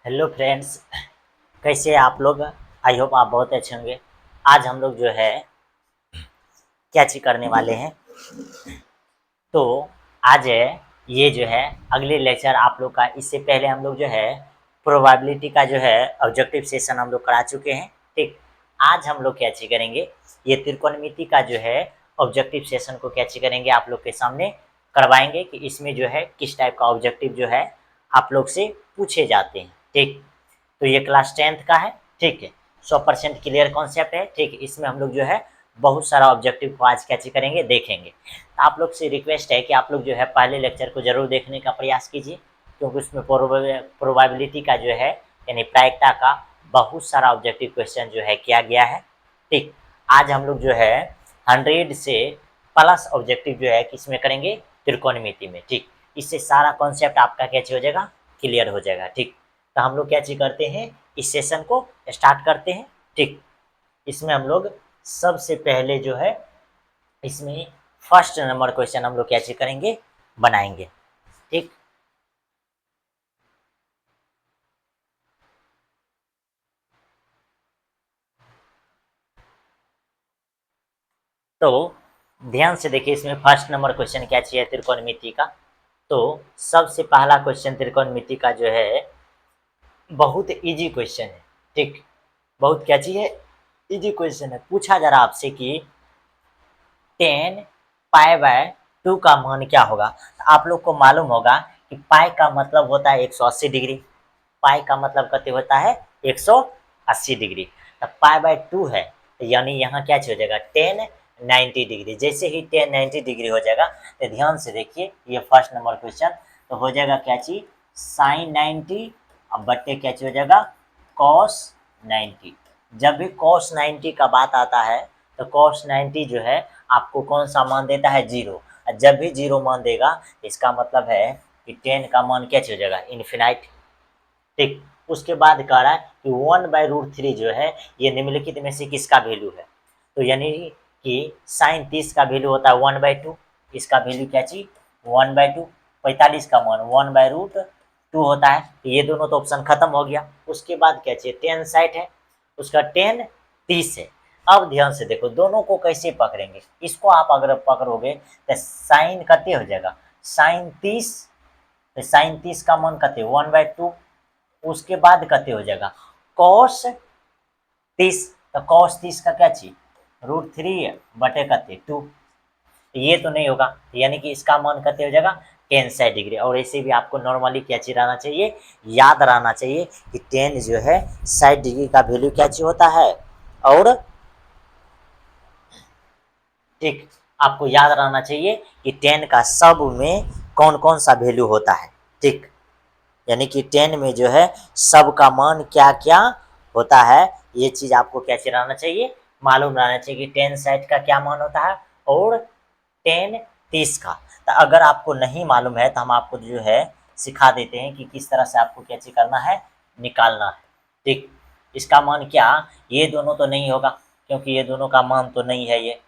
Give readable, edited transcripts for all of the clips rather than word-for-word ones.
Hello friends, कैसे हैं आप लोग। आई होप आप बहुत अच्छे होंगे। आज हम लोग जो है क्या चीज करने वाले हैं, तो आज ये जो है अगले लेक्चर आप लोग का। इससे पहले हम लोग जो है प्रोबेबिलिटी का जो है ऑब्जेक्टिव सेशन हम लोग करा चुके हैं। ठीक, आज हम लोग क्या चीज करेंगे, ये त्रिकोणमिति का जो है ऑब्जेक्टिव सेशन को क्या चीज करेंगे, आप लोग के सामने करवाएंगे कि इसमें जो है किस टाइप का ऑब्जेक्टिव जो है आप लोग से पूछे जाते हैं। ठीक, तो ये क्लास 10th का है। ठीक है, 100% क्लियर कॉन्सेप्ट है। ठीक है, इसमें हम लोग जो है बहुत सारा ऑब्जेक्टिव को आज कैसे करेंगे देखेंगे। तो आप लोग से रिक्वेस्ट है कि आप लोग जो है पहले लेक्चर को जरूर देखने का प्रयास कीजिए, क्योंकि उसमें प्रोबेबिलिटी का जो है यानी प्रायिकता का बहुत सारा ऑब्जेक्टिव क्वेश्चन जो है किया गया है। ठीक, आज हम लोग जो है 100 से प्लस ऑब्जेक्टिव जो है किसमें करेंगे, त्रिकोणमिति में। ठीक, इससे सारा कॉन्सेप्ट आपका कैसे हो जाएगा, क्लियर हो जाएगा। ठीक, तो हम लोग क्या चीज करते हैं, इस सेशन को स्टार्ट करते हैं। ठीक, इसमें हम लोग सबसे पहले जो है इसमें फर्स्ट नंबर क्वेश्चन हम लोग क्या चीज करेंगे, बनाएंगे। ठीक, तो ध्यान से देखिए, इसमें फर्स्ट नंबर क्वेश्चन क्या चाहिए त्रिकोणमिति का। तो सबसे पहला क्वेश्चन त्रिकोणमिति का जो है बहुत इजी क्वेश्चन है। ठीक, बहुत क्या चीज है, इजी क्वेश्चन है। पूछा जा रहा आपसे कि 10 पाई/2 का मान क्या होगा। तो आप लोग को मालूम होगा कि पाई का मतलब होता है 180 डिग्री। पाई का मतलब कितने होता है, 180 डिग्री। तो पाई/2 है, तो यानी यहाँ क्या हो जाएगा, 10 90 डिग्री। जैसे ही 10 90 डिग्री हो जाएगा, तो ध्यान से देखिए ये फर्स्ट नंबर क्वेश्चन। तो हो जाएगा क्या चीज, साइन 90 अब बट्टे क्या हो जाएगा, कॉस 90। जब भी कॉस 90 का बात आता है तो कॉस 90 जो है आपको कौन सा मान देता है, जीरो। जब भी जीरो मान देगा इसका मतलब है कि 10 का मान क्या हो जाएगा, इन्फिनाइट। ठीक, उसके बाद कह रहा है कि 1/√3 जो है ये निम्नलिखित में से किसका वैल्यू है। तो यानी कि साइन 30 का वैल्यू होता है 1/2, इसका वैल्यू क्या चीज 1/2। 45 का मान 1/√2 होता है। तो ये दोनों तो ऑप्शन खत्म हो गया। उसके बाद क्या चाहिए, 10 साइड है, उसका 10 30 है। अब ध्यान से देखो दोनों को कैसे पकड़ेंगे। इसको आप अगर पकड़ोगे तो साइन कते हो जाएगा, साइन 30, तो साइन 30 का मान कते 1/2। उसके बाद कते हो जाएगा कॉस 30, तो कॉस 30 का क्या चीज √3 बटे कते 2। ये तो नहीं होगा, यानी कि इसका मान कते हो जाएगा 10 डिग्री। और ऐसे भी आपको नॉर्मली क्या चीज रहना चाहिए, याद रहना चाहिए कि 10 जो है 60 डिग्री का वैल्यू क्या चीज होता है। और ठीक, आपको याद रहना चाहिए कि 10 का सब में कौन कौन सा वैल्यू होता है। ठीक, यानी कि 10 में जो है सब का मान क्या क्या होता है, ये चीज आपको कैसे रहना चाहिए, मालूम रहना चाहिए कि 10 साइड का क्या मान होता है और 10 30 का। तो अगर आपको नहीं मालूम है तो हम आपको जो है सिखा देते हैं कि किस तरह से आपको क्या चीज करना है, निकालना है। ठीक, इसका मान क्या, ये दोनों तो नहीं होगा क्योंकि ये दोनों का मान तो नहीं है ये,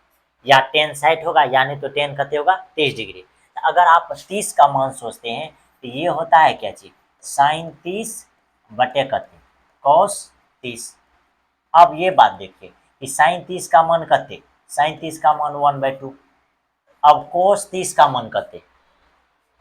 या 10 साइड होगा यानी तो 10 कते होगा 30 डिग्री। तो अगर आप 30 का मान सोचते हैं तो ये होता है क्या चीज, साइन 30 बटे कते कॉस 30। अब ये बात देखिए कि साइन 30 का मान कते, साइन 30 का मान 1/2। अब कोस 30 का मान कते,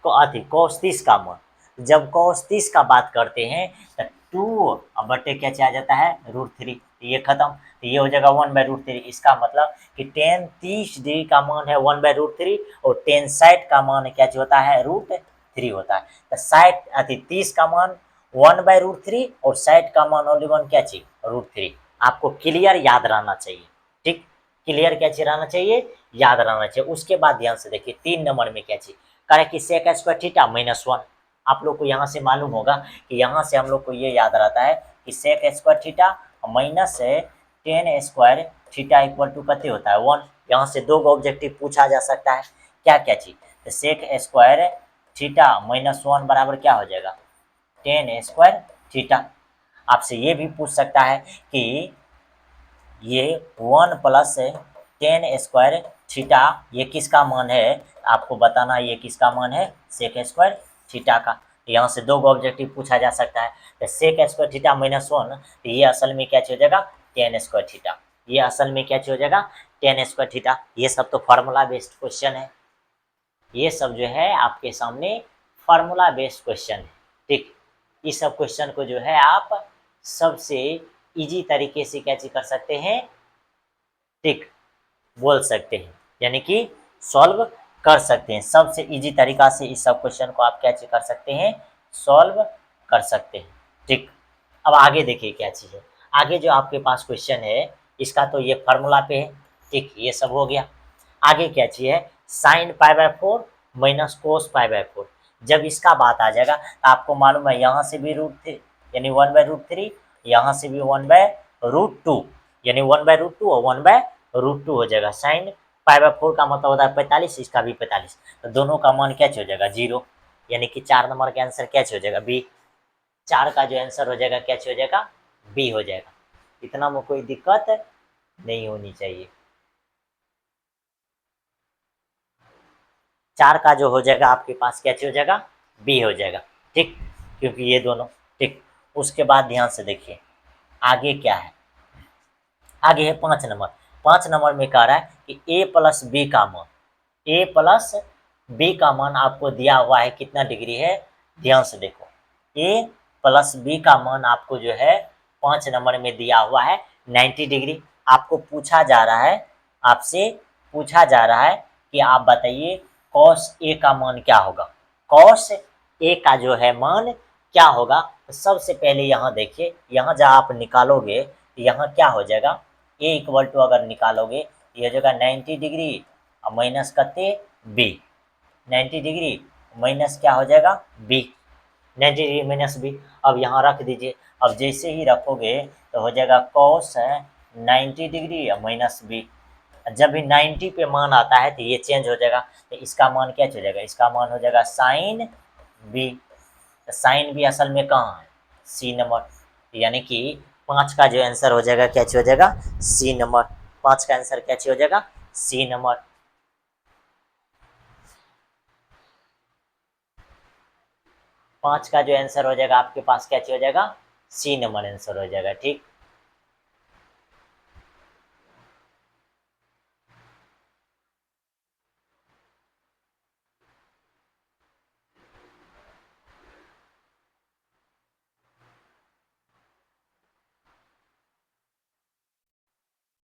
को अथी cos 30 का मान, जब cos 30 का बात करते हैं तो 2 बटे क्या आ जाता है √3। ये खत्म, तो ये हो जाएगा 1/√3। इसका मतलब कि 10 30 डिग्री का मान है 1/√3 और 10 60 का मान क्या होता है √3 होता है। तो 60 अथी 30 का मान 1/√3 और 60 का मान ओनली वन क्या चाहिए √3। आपको क्लियर याद रहना चाहिए। ठीक, क्लियर क्या चीज रहना चाहिए, याद रहना चाहिए। उसके बाद ध्यान से देखिए 3 नंबर में क्या चाहिए, करे कि सेक स्क्वायर थीटा -1। आप लोग को यहाँ से मालूम होगा कि यहाँ से हम लोग को ये याद रहता है कि sec square theta minus 10 square theta equal to कते होता है 1। यहाँ से दो ऑब्जेक्टिव पूछा जा सकता है, क्या क्या चीज, तो सेक स्क्वायर थीटा -1 बराबर क्या हो जाएगा 10 स्क्वायर थीटा। आपसे ये भी पूछ सकता है कि ये 1 प्लस 10 स्क्वायर थीटा ये किसका मान है, आपको बताना ये किसका मान है, सेक स्क्वायर थीटा का। यहाँ से दो ऑब्जेक्टिव पूछा जा सकता है। तो सेक स्क्वायर थीटा माइनस 1, तो ये असल में क्या हो जाएगा, टेन स्क्वायर थीटा। ये असल में क्या हो जाएगा, टेन स्क्वायर थीटा। ये सब तो फार्मूला बेस्ड क्वेश्चन है, ये सब जो है आपके सामने फार्मूला बेस्ड क्वेश्चन है। ठीक, इस सब क्वेश्चन को जो है आप सबसे इजी तरीके से क्या कर सकते हैं, ठीक, बोल सकते हैं, यानी कि सॉल्व कर सकते हैं। सबसे इजी तरीका से इस सब क्वेश्चन को आप क्या कर सकते हैं, सॉल्व कर सकते हैं। ठीक, अब आगे देखिए क्या चीज़ है। आगे जो आपके पास क्वेश्चन है इसका तो ये फार्मूला पे है। ठीक, ये सब हो गया। आगे क्या चीज़ है, sine pi by 4 minus cos pi by 4। जब इसका बात आ जाएगा तो आपको मालूम है यहाँ से भी √3 यानी 1/√3, यहाँ से भी 1/√2 यानी 1/√2 और 1/√2 हो जाएगा। साइन पाई बाय 4 का मतलब होता है 45, इसका भी 45, तो दोनों का मान क्या हो जाएगा, 0, यानी कि 4 नंबर का आंसर क्या हो जाएगा, बी। 4 का जो आंसर हो जाएगा क्या हो जाएगा, बी हो जाएगा। इतना में कोई दिक्कत नहीं होनी चाहिए। 4 का जो हो जाएगा आपके पास क्या हो जाएगा, बी हो जाएगा। ठीक, क्योंकि ये दोनों। ठीक, उसके बाद ध्यान से देखिए आगे क्या है। आगे है 5 नंबर। 5 नंबर में कह रहा है कि ए प्लस बी का मान, ए प्लस बी का मान आपको दिया हुआ है कितना डिग्री है, ध्यान से देखो। ए प्लस बी का मान आपको जो है 5 नंबर में दिया हुआ है 90 डिग्री। आपको पूछा जा रहा है, आपसे पूछा जा रहा है कि आप बताइए कॉस ए का मान क्या होगा, कॉस ए का जो है मान क्या होगा। तो सबसे पहले यहाँ देखिए, यहाँ जब आप निकालोगे तो यहाँ क्या हो जाएगा, ए इक्वल टू अगर निकालोगे तो ये हो जाएगा 90 डिग्री और माइनस करते बी, 90 डिग्री माइनस क्या हो जाएगा, बी, 90 डिग्री माइनस बी। अब यहाँ रख दीजिए। अब जैसे ही रखोगे तो हो जाएगा कॉस 90 डिग्री और माइनस बी। जब भी 90 पे मान आता है तो ये चेंज हो जाएगा, तो इसका मान क्या हो जाएगा, इसका मान हो जाएगा साइन बी। तो साइन बी असल में कहाँ है, सी नंबर, यानी कि 5 का जो आंसर हो जाएगा क्या हो जाएगा, सी नंबर। 5 का आंसर क्या हो जाएगा, सी नंबर। 5 का जो आंसर हो जाएगा आपके पास क्या हो जाएगा, सी नंबर आंसर हो जाएगा। ठीक,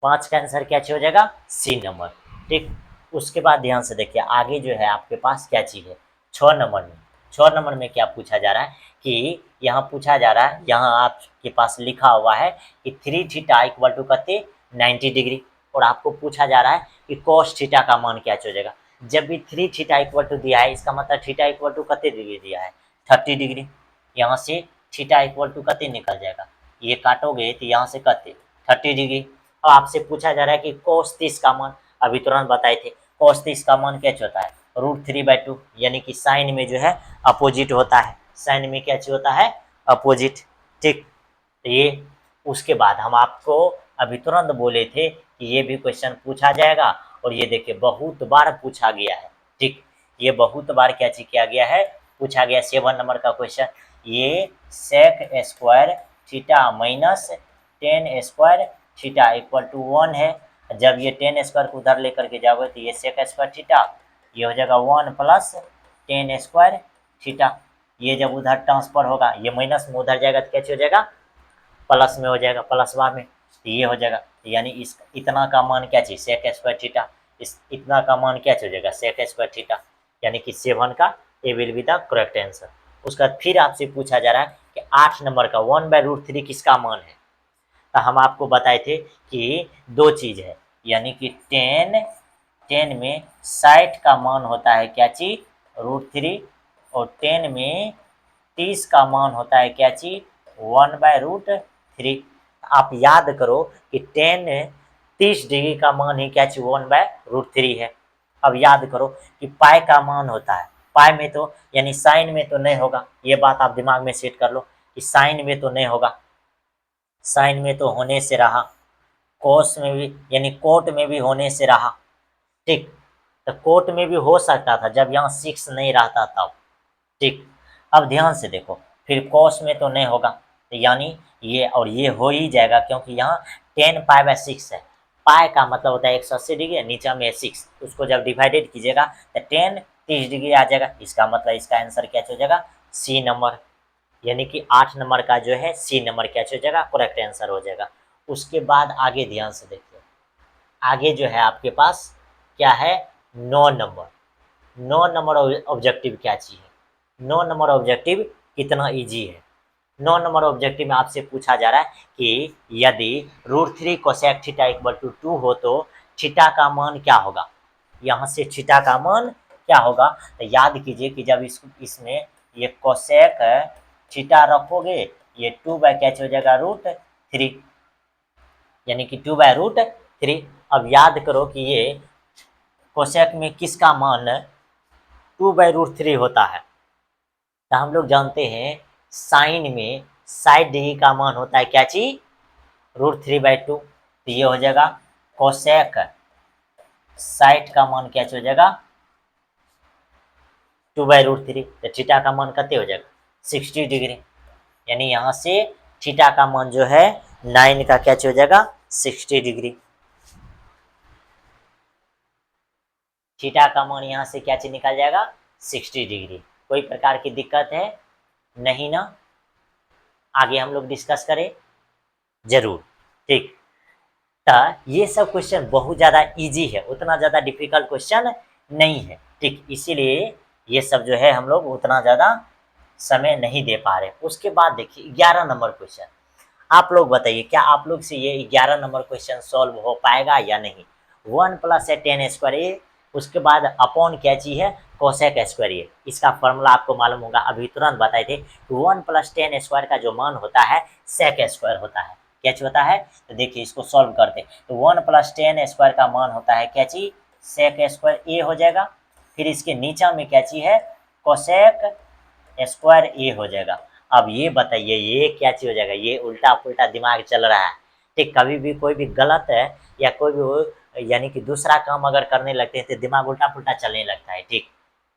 5 का आंसर क्या हो जाएगा, सी नंबर। ठीक, उसके बाद ध्यान से देखिए आगे जो है आपके पास क्या चीज़ है, 6 नंबर में। 6 नंबर में क्या पूछा जा रहा है कि यहाँ पूछा जा रहा है, यहाँ आपके पास लिखा हुआ है कि 3 थीटा इक्वल टू करते 90 डिग्री, और आपको पूछा जा रहा है कि कॉस थीटा का मान क्या हो जाएगा। जब भी 3 थीटा इक्वल टू दिया है इसका मतलब थीटा इक्वल टू करते डिग्री दिया है, 30 डिग्री। यहाँ से थीटा इक्वल टू करते निकल जाएगा, ये काटोगे तो यहाँ से करते 30 डिग्री। अब आपसे पूछा जा रहा है कि cos 30 का मान, अभी तुरंत बताए थे cos 30 का मान क्या होता है, √3/2, यानी कि साइन में जो है अपोजिट होता है, साइन में क्या होता है, अपोजिट। ठीक, तो ये उसके बाद हम आपको अभी तुरंत बोले थे कि ये भी क्वेश्चन पूछा जाएगा, और ये देखिए बहुत बार पूछा गया है। ठीक, ये बहुत बार क्या चीज किया गया है, पूछा गया। 7 नंबर का क्वेश्चन, ये sec square theta minus tan square theta equal to 1 है। जब ये 10 स्क्वायर को उधर लेकर के जाओगे तो ये सेक स्क्वायर थीटा, ये हो जाएगा 1 प्लस 10 स्क्वायर थीटा। ये जब उधर ट्रांसफर होगा ये माइनस में उधर जाएगा तो क्या हो जाएगा, प्लस में हो जाएगा, प्लसवा में, तो ये हो जाएगा। यानी इस इतना का मान क्या चाहिए, सेक स्क्वायर थीटा, इस इतना का मान क्या हो जाएगा, सेक स्क्वायर थीटा, यानी कि 7 का A will be the correct answer. उसका फिर आपसे पूछा जा रहा है कि 8 नंबर का 1/√3 किसका मान है। तो हम आपको बताए थे कि दो चीज़ है, यानी कि 10 में 60 का मान होता है क्या चीज, √3, और 10 में 30 का मान होता है क्या चीज, 1/√3। आप याद करो कि 10 30 डिग्री का मान ही क्या चीज 1/√3 है। अब याद करो कि पाई का मान होता है, पाई में तो यानी साइन में तो नहीं होगा, ये बात आप दिमाग में सेट कर लो कि साइन में तो नहीं होगा, साइन में तो होने से रहा, कोस में भी यानी कोट में भी होने से रहा। ठीक, तो कोट में भी हो सकता था जब यहाँ 6 नहीं रहता तब। ठीक, अब ध्यान से देखो, फिर कॉस में तो नहीं होगा, तो यानी ये और ये हो ही जाएगा, क्योंकि यहाँ 10 पाई/6 है। पाई का मतलब होता है 180 डिग्री, नीचे में 6, उसको जब डिवाइडेड कीजिएगा तो 10 30 डिग्री आ जाएगा। इसका मतलब इसका आंसर क्या हो जाएगा, सी नंबर, यानी कि 8 नंबर का जो है सी नंबर क्या हो जाएगा, करेक्ट आंसर हो जाएगा। उसके बाद आगे ध्यान से देखिए, आगे जो है आपके पास क्या है, 9 नंबर। 9 नंबर ऑब्जेक्टिव क्या चीज है, 9 नंबर ऑब्जेक्टिव कितना इजी है। 9 नंबर ऑब्जेक्टिव में आपसे पूछा जा रहा है कि यदि √3 कोसेक थीटा इक्वल टू 2 हो तो थीटा का मान क्या होगा। यहाँ से थीटा का मान क्या होगा, तो याद कीजिए कि जब इसमें ये कोसेक थीटा रखोगे, ये 2 बाय क्या हो जाएगा, √3, यानी कि 2/√3। अब याद करो कि ये कोसेक में किसका मान 2/√3 होता है, तो हम लोग जानते हैं साइन में 60 डिग्री का मान होता है क्या चीज, √3/2। तो ये हो जाएगा कोसेक 60 का मान क्या हो जाएगा, 2/√3। तो थीटा का मान कितने हो जाएगा, 60 डिग्री, यानी यहाँ से थीटा का मान जो है 9 का क्या हो जाएगा, 60 डिग्री। थीटा का मान यहाँ से क्या चीज निकल जाएगा, 60 डिग्री। कोई प्रकार की दिक्कत है नहीं ना, आगे हम लोग डिस्कस करें जरूर, ठीक। तो ये सब क्वेश्चन बहुत ज़्यादा इजी है, उतना ज़्यादा डिफिकल्ट क्वेश्चन नहीं है, ठीक। इसीलिए ये सब जो है हम लोग उतना ज़्यादा समय नहीं दे पा रहे। उसके बाद देखिए 11 नंबर क्वेश्चन, आप लोग बताइए क्या आप लोग से ये 11 नंबर क्वेश्चन सॉल्व हो पाएगा या नहीं। 1 प्लस है टेन स्क्वायर ए, उसके बाद अपॉन क्या चीज है, कोसेक स्क्वायर ए। इसका फॉर्मूला आपको मालूम होगा, अभी तुरंत बताए थे। 1 प्लस टेन स्क्वायर का जो मान होता है सेक स्क्वायर होता है, क्या चीज होता है। तो देखिए इसको सॉल्व करते, तो 1 प्लस टेन स्क्वायर का मान होता है क्या चीज, सेक स्क्वायर ए हो जाएगा। फिर इसके नीचे में क्या चीज है, कोसेक स्क्वायर ए हो जाएगा। अब ये बताइए ये क्या चीज हो जाएगा, ये उल्टा पुल्टा दिमाग चल रहा है, ठीक। कभी भी कोई भी गलत है या कोई भी यानी कि दूसरा काम अगर करने लगते हैं तो दिमाग उल्टा पुल्टा चलने लगता है, ठीक।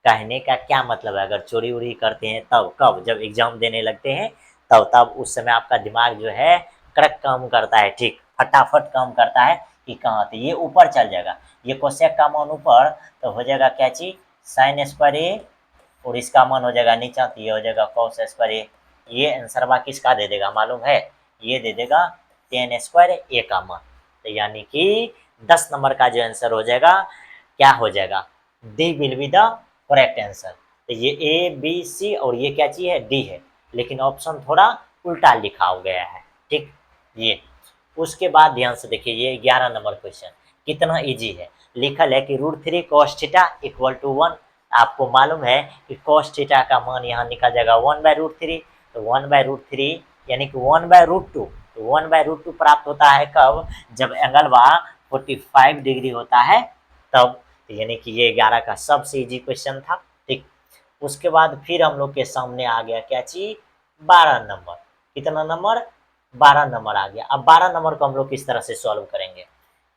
कहने का क्या मतलब है, अगर चोरी उरी करते हैं तब, कब, जब एग्जाम देने लगते हैं तब उस समय आपका दिमाग जो है कड़क काम करता है, ठीक, फटाफट काम करता है कि कहाँ, तो ये ऊपर चल जाएगा, ये कोसेक का मान ऊपर, तो हो जाएगा क्या चीज, साइन स्क्वायर ए, और इसका मान हो जाएगा नीचा, तो ये हो जाएगा कॉस स्क्वायर ए। ये आंसर बा किसका दे देगा मालूम है, ये दे देगा टेन स्क्वायर ए का मान। तो यानी कि 10 नंबर का जो आंसर हो जाएगा क्या हो जाएगा, D will be the correct answer. तो ये ए बी सी और ये क्या चीज है, डी है, लेकिन ऑप्शन थोड़ा उल्टा लिखा हो गया है, ठीक। ये उसके बाद ध्यान से देखिए, ये 11 नंबर क्वेश्चन कितना इजी है। लिखल है कि √3 cos थीटा इक्वल टू 1। आपको मालूम है कि cos थीटा का मान यहाँ निकल जाएगा 1/√3, तो 1/√3 यानी कि 1/√2, तो 1/√2 प्राप्त होता है कब, जब एंगल वह 45 डिग्री होता है तब। तो यानी कि ये 11 का सबसे इजी क्वेश्चन था, ठीक। उसके बाद फिर हम लोग के सामने आ गया क्या चीज, 12 नंबर। कितना नंबर, 12 नंबर आ गया। अब 12 नंबर को हम लोग किस तरह से सॉल्व करेंगे,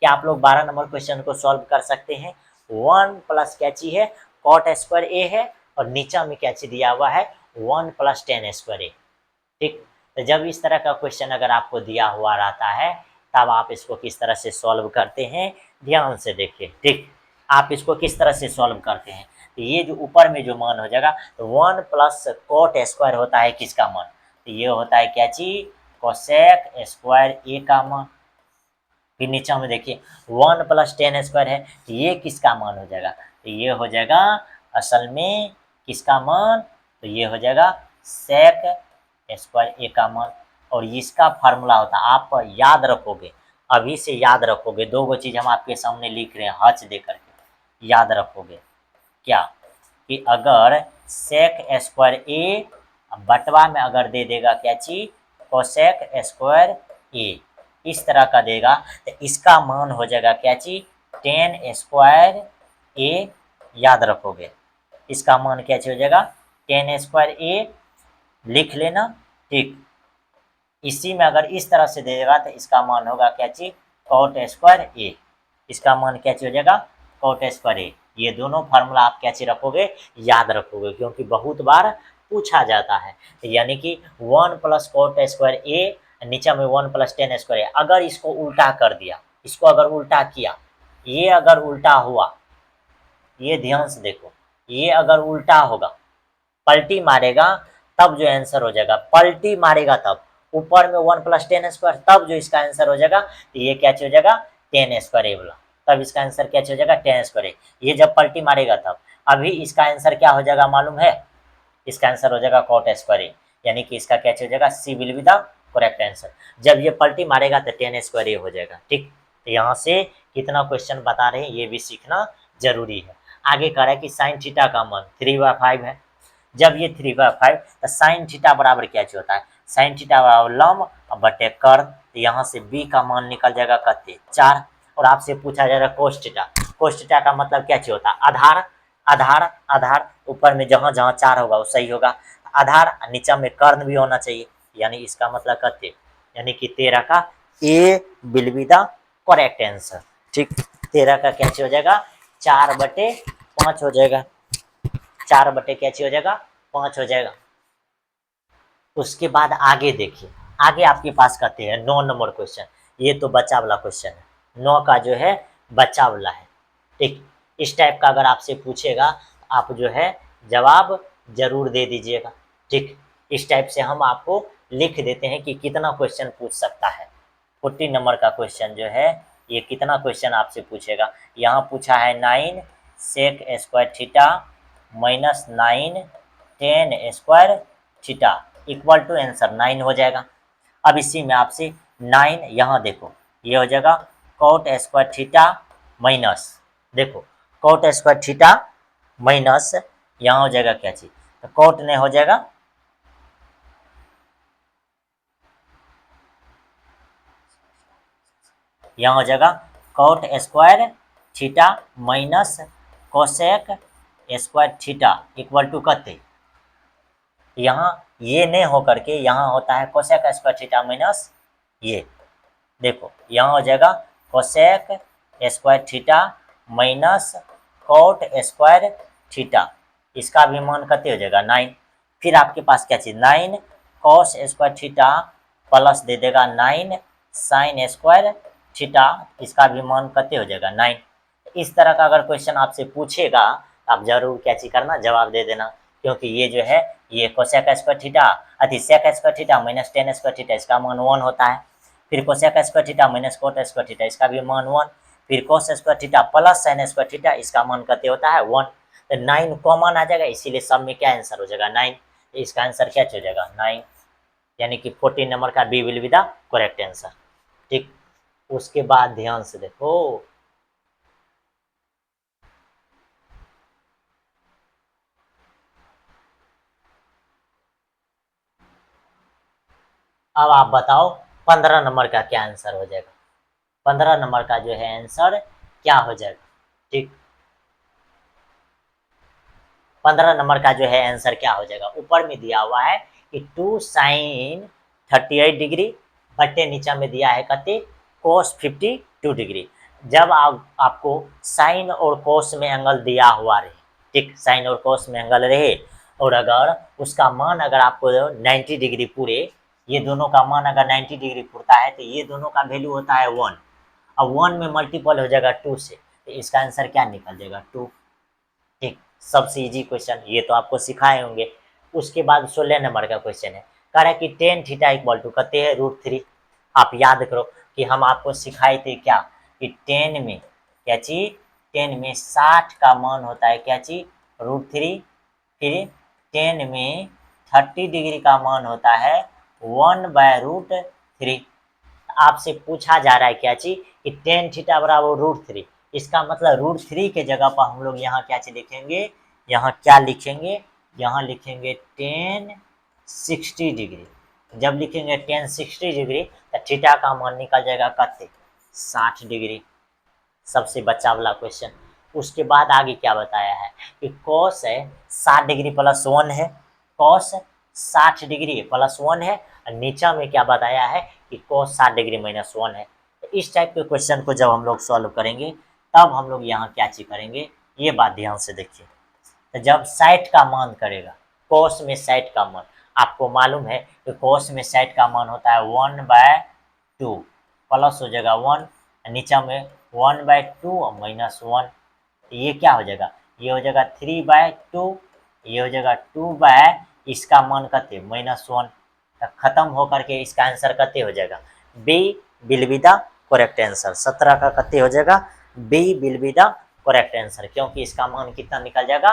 क्या आप लोग 12 नंबर क्वेश्चन को सॉल्व कर सकते हैं। 1 प्लस क्या चीज है, कॉट स्क्वायर ए है, और नीचा में क्या चीज दिया हुआ है, 1 प्लस टेन स्क्वायर ए, ठीक। तो जब इस तरह का क्वेश्चन अगर आपको दिया हुआ रहता है तब आप इसको किस तरह से सॉल्व करते हैं, ध्यान से देखिए, ठीक। आप इसको किस तरह से सॉल्व करते हैं, तो ये जो ऊपर में जो मान हो जाएगा, तो 1 प्लस कॉट स्क्वायर होता है किसका मान, तो ये होता है क्या चीज, कोसेक स्क्वायर ए का मान। फिर नीचे में देखिए 1 प्लस टेन स्क्वायर है, तो ये किसका मान हो जाएगा, तो ये हो जाएगा असल में किसका मान, तो ये हो जाएगा सेक स्क्वायर ए का मान। और इसका फार्मूला होता है, आप याद रखोगे, अभी से याद रखोगे, दो गो चीज हम आपके सामने लिख रहे हैं हच दे करके, याद रखोगे क्या, कि अगर सेक स्क्वायर ए बटवा में अगर दे देगा क्या चीज, कोसेक स्क्वायर ए, इस तरह का देगा, तो इसका मान हो जाएगा क्या चीज, टेन स्क्वायर ए। याद रखोगे इसका मान क्या चीज हो जाएगा, टेन स्क्वायर ए, लिख लेना, ठीक। इसी में अगर इस तरह से दे देगा तो इसका मान होगा क्या चीज, कॉट स्क्वायर ए। इसका मान क्या चीज हो जाएगा, कॉट स्क्वायर ए। ये दोनों फार्मूला आप क्या चीज रखोगे, याद रखोगे, क्योंकि बहुत बार पूछा जाता है। यानी कि 1 प्लस कोट स्क्वायर ए, नीचे में 1 प्लस टेन स्क्वायर ए। अगर इसको उल्टा कर दिया, इसको अगर उल्टा किया, ये अगर उल्टा हुआ, ये ध्यान से देखो, ये अगर उल्टा होगा, पलटी मारेगा, तब जो आंसर हो जाएगा, पलटी मारेगा तब, ऊपर में 1 प्लस टेन स्क्वायर, तब जो इसका आंसर हो जाएगा, तो ये क्या हो जाएगा, टेन स्क्वायर ए बोला, तब इसका आंसर क्या हो जाएगा, टेन स्क्वायर ए। ये जब पलटी मारेगा तब। अभी इसका आंसर क्या हो जाएगा मालूम है, इसका आंसर हो जाएगा कॉट स्क्वायर ए, यानी कि इसका क्या हो जाएगा, C will be the correct answer. जब ये पलटी मारेगा तो टेन स्क्वायर ए हो जाएगा। ठीक, तो यहाँ से कितना क्वेश्चन बता रहे हैं ये भी सीखना जरूरी है। आगे कह रहा है कि साइन थीटा का मान 3/5 है। जब ये 3/5 तो साइन थीटा बराबर क्या होता है, साइन थीटा बराबर लंब बटे कर्व। तो यहाँ से बी का मान निकल जाएगा कते 4। और आपसे पूछा जाएगा कोस थीटा, कोस थीटा का मतलब क्या होता है, आधार, आधार, आधार, ऊपर में जहाँ जहाँ 4 होगा वो सही होगा, आधार, नीचे में कर्ण भी होना चाहिए, यानी इसका मतलब कते, यानी कि 13 का A will be the correct answer. ठीक, 13 का क्या हो जाएगा, 4/5 हो जाएगा, 4 बटे क्या हो जाएगा, 5 हो जाएगा। उसके बाद आगे देखिए, आगे आपके पास कहते हैं 9 नंबर क्वेश्चन। ये तो बच्चा वाला क्वेश्चन है, 9 का जो है बच्चा वाला है। ठीक, इस टाइप का अगर आपसे पूछेगा आप जो है जवाब जरूर दे दीजिएगा। ठीक, इस टाइप से हम आपको लिख देते हैं कि कितना क्वेश्चन पूछ सकता है। 14 नंबर का क्वेश्चन जो है ये कितना क्वेश्चन आपसे पूछेगा। यहाँ पूछा है 9 sec square theta minus 9 tan square theta equal to answer 9 हो जाएगा। अब इसी में आपसे 9 यहाँ देखो, ये हो जाएगा कॉट स्क्वायर थीटा माइनस, देखो कॉट स्क्वायर थीटा माइनस, यहाँ हो जाएगा क्या चीज, तो कॉट ने हो जाएगा, यहाँ हो जाएगा cot square theta minus cosec square theta equal to कते, यहाँ ये नहीं हो करके यहाँ होता है कोसेक स्क्वायर थीटा माइनस ये, देखो यहाँ हो जाएगा cosec square theta minus cot square theta, इसका भी मान कते हो जाएगा 9। फिर आपके पास क्या चीज 9 कॉस स्क्वायर थीटा प्लस दे देगा 9 साइन स्क्वायर थीटा, इसका भी मान कते हो जाएगा 9। इस तरह का अगर क्वेश्चन आपसे पूछेगा आप जरूर क्या चीज करना, जवाब दे देना, क्योंकि ये जो है ये कोसेक स्क्वायर थीटा अति sec square theta minus tan square theta, इसका मान 1 होता है। फिर cosec square theta minus cot square theta, इसका भी मान 1। फिर cos square theta plus sine square theta, इसका मान कते होता है 1। तो 9 कॉमन आ जाएगा, इसीलिए सब में क्या आंसर हो जाएगा 9। इसका आंसर क्या हो जाएगा 9, यानी कि 14 नंबर का B will be the correct answer. ठीक, उसके बाद ध्यान से देखो, अब आप बताओ 15 नंबर का क्या आंसर हो जाएगा। 15 नंबर का जो है आंसर क्या हो जाएगा। ठीक, 15 नंबर का जो है आंसर क्या हो जाएगा, ऊपर में दिया हुआ है कि 2 साइन 38 डिग्री बटे नीचे में दिया है कते कोस 52 डिग्री। जब आपको साइन और कोस में एंगल दिया हुआ रहे, ठीक, साइन और कोस में एंगल रहे, और अगर उसका मान अगर आपको 90 डिग्री पूरे, ये दोनों का मान अगर 90 डिग्री पूरता है तो ये दोनों का वैल्यू होता है 1। अब 1 में मल्टीपल हो जाएगा 2 से, तो इसका आंसर क्या निकल जाएगा 2। ठीक, सबसे इजी क्वेश्चन, ये तो आपको सिखाए होंगे। उसके बाद 16 नंबर का क्वेश्चन है, कह रहा है कि टेन थीटा इक्वल टू कहते हैं √3। आप याद करो कि हम आपको सिखाए थे क्या, कि टेन में क्या चीज, टेन में 60 का मान होता है क्या चीज √3। फिर टेन में 30 डिग्री का मान होता है 1/√3। आपसे पूछा जा रहा है क्या चीज, कि टेन थीटा बराबर √3, इसका मतलब √3 के जगह पर हम लोग यहाँ क्या चीज लिखेंगे, यहाँ क्या लिखेंगे, यहाँ लिखेंगे टेन 60 डिग्री। जब लिखेंगे टेन 60 डिग्री तो थीटा का मान निकल जाएगा कते 60 डिग्री। सबसे बच्चा वाला क्वेश्चन। उसके बाद आगे क्या बताया है कि कॉस है 60 डिग्री प्लस 1 है, कॉस 60 डिग्री प्लस 1 है, और नीचे में क्या बताया है कि कॉस 60 डिग्री माइनस 1 है। तो इस टाइप के क्वेश्चन को जब हम लोग सॉल्व करेंगे तब हम लोग यहाँ क्या चीज करेंगे, ये बात ध्यान से देखिए। तो जब 60 का मान करेगा, कोस में साइड का मान, आपको मालूम है कि कोस में साइड का मान होता है 1/2 प्लस हो जाएगा 1, नीचे में 1/2 और -1, ये क्या हो जाएगा, ये हो जाएगा 3/2, ये हो जाएगा 2 इसका मान कते -1, खत्म होकर के इसका आंसर कते हो जाएगा, B will be the correct answer. 17 का कते हो जाएगा, B will be the correct answer, क्योंकि इसका मान कितना निकल जाएगा,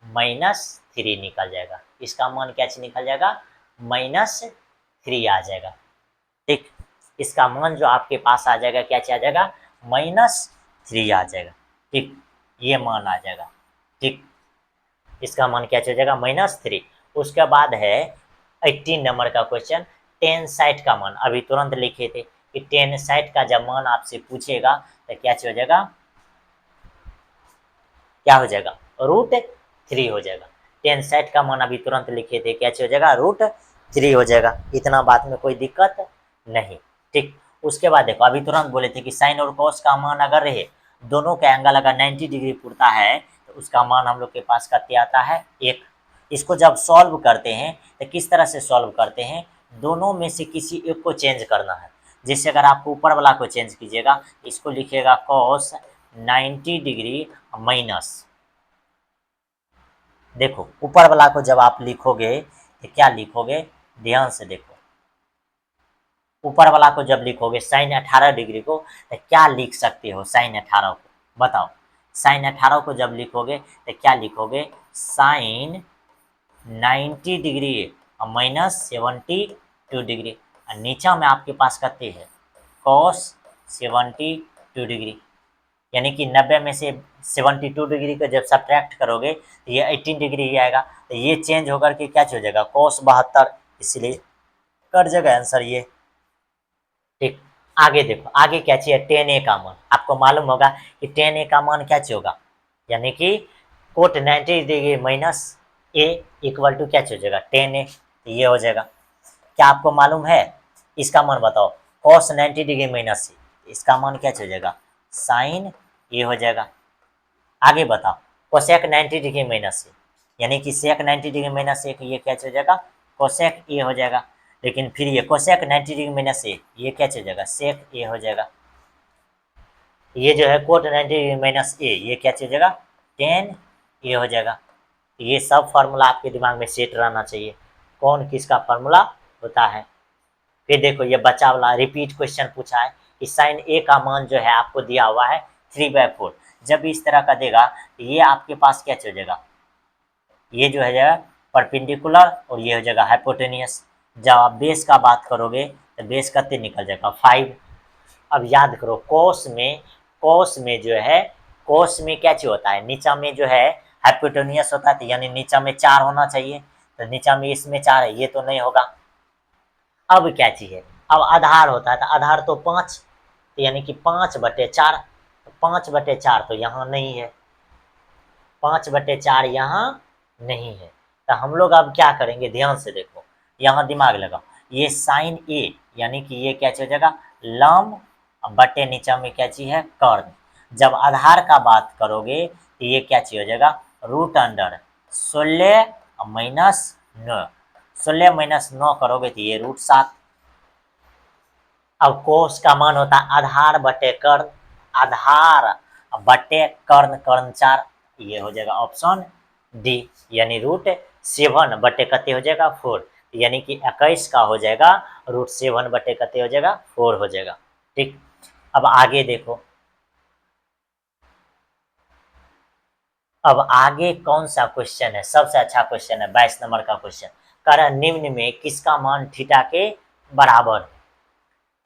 -3 निकल जाएगा। इसका मान क्या चीज निकल जाएगा, -3 आ जाएगा। ठीक, इसका मान जो आपके पास आ जाएगा क्या आ जाएगा, -3 आ जाएगा। ठीक, ये मान आ जाएगा। ठीक, इसका मान क्या हो जाएगा, -3। उसके बाद है 18 नंबर का क्वेश्चन, टेन साइड का मान। अभी तुरंत लिखे थे कि टेन साइड का जब मान आपसे पूछेगा तो क्या हो जाएगा, क्या हो जाएगा, √3 हो जाएगा। टेन साइड का मान अभी तुरंत लिखे थे, क्या हो जाएगा, √3 हो जाएगा। इतना बात में कोई दिक्कत नहीं। ठीक, उसके बाद देखो अभी तुरंत बोले थे कि साइन और कॉस का मान अगर रहे, दोनों का एंगल अगर 90 डिग्री पुरता है तो उसका मान हम लोग के पास कितना आता है, 1। इसको जब सॉल्व करते हैं तो किस तरह से सॉल्व करते हैं, दोनों में से किसी एक को चेंज करना है। जैसे अगर आपको ऊपर वाला को चेंज कीजिएगा, इसको लिखिएगा कॉस 90 डिग्री माइनस, देखो ऊपर वाला को जब आप लिखोगे तो क्या लिखोगे, ध्यान से देखो, ऊपर वाला को जब लिखोगे साइन 18 डिग्री को तो क्या लिख सकते हो, साइन 18 को बताओ, साइन 18 को जब लिखोगे तो क्या लिखोगे, साइन 90 डिग्री -72 डिग्री, और नीचा में आपके पास कितने है, कॉस 72 डिग्री, यानी कि 90 में से 72 डिग्री का जब सब्ट्रैक्ट करोगे तो ये 18 डिग्री ही आएगा, तो ये चेंज होकर के क्या हो जाएगा, कॉस 72, इसलिए कर जाएगा आंसर ये। ठीक, आगे देखो, आगे क्या चाहिए, 10a का मान। आपको मालूम होगा कि 10a का मान क्या होगा, यानी कि cot 90 degree minus a equal to क्या हो जाएगा, 10a, तो ये हो जाएगा। क्या आपको मालूम है, इसका मान बताओ, कॉस 90 डिग्री माइनस a, इसका मान क्या हो जाएगा, साइन a हो जाएगा। आगे बताओ, कोसेक 90 डिग्री माइनस a, यानी कि सेक 90 डिग्री माइनस a, ये क्या हो जाएगा, कोसेक a हो जाएगा। लेकिन फिर ये कोसेक 90 डिग्री माइनस a, ये क्या हो जाएगा, सेक a हो जाएगा। ये जो है कोट 90 डिग्री माइनस a, ये क्या हो जाएगा, टेन a हो जाएगा। ये सब फार्मूला आपके दिमाग में सेट रहना चाहिए, कौन किसका फार्मूला होता है। फिर देखो ये बच्चा वाला रिपीट क्वेश्चन पूछा है कि साइन a का मान जो है आपको दिया हुआ है 3/4, जब इस तरह का देगा तो ये आपके पास क्या हो जाएगा, ये जो है जाएगा परपेंडिकुलर और ये हो जाएगा हाइपोटेनियस। जब आप बेस का बात करोगे तो बेस कितने निकल जाएगा, 5। अब याद करो कोस में जो है, कोस में क्या चीज होता है, नीचा में जो है हाइपोटेनियस होता है, तो यानी नीचा में 4 होना चाहिए, तो नीचा में इसमें 4 है, ये तो नहीं होगा। अब क्या चीज है, अब आधार होता है, तो आधार तो 5, तो यानी कि 5/4, 5/4 तो यहाँ नहीं है, 5/4 यहाँ नहीं है। तो हम लोग अब क्या करेंगे, ध्यान से देखो, यहाँ दिमाग लगाओ, ये साइन a, यानी कि ये क्या हो जाएगा, लम बटे नीचा में क्या चीज है, कर्ण। जब आधार का बात करोगे तो ये क्या चीज हो जाएगा, √अंडर 16 -9, 16 - 9 करोगे तो ये √7। अब कोस का मान होता है आधार बटे कर्ण, आधार बटे कर्ण, कर्ण 4, ये हो जाएगा ऑप्शन डी, यानी √7 बटे कते हो जाएगा, 4, यानी कि 21 का हो जाएगा √7 बटे कते हो जाएगा, 4 हो जाएगा। ठीक, अब आगे देखो, अब आगे कौन सा क्वेश्चन है, सबसे अच्छा क्वेश्चन है 22 नंबर का क्वेश्चन, कह रहा निम्न में किसका मान थीटा के बराबर है।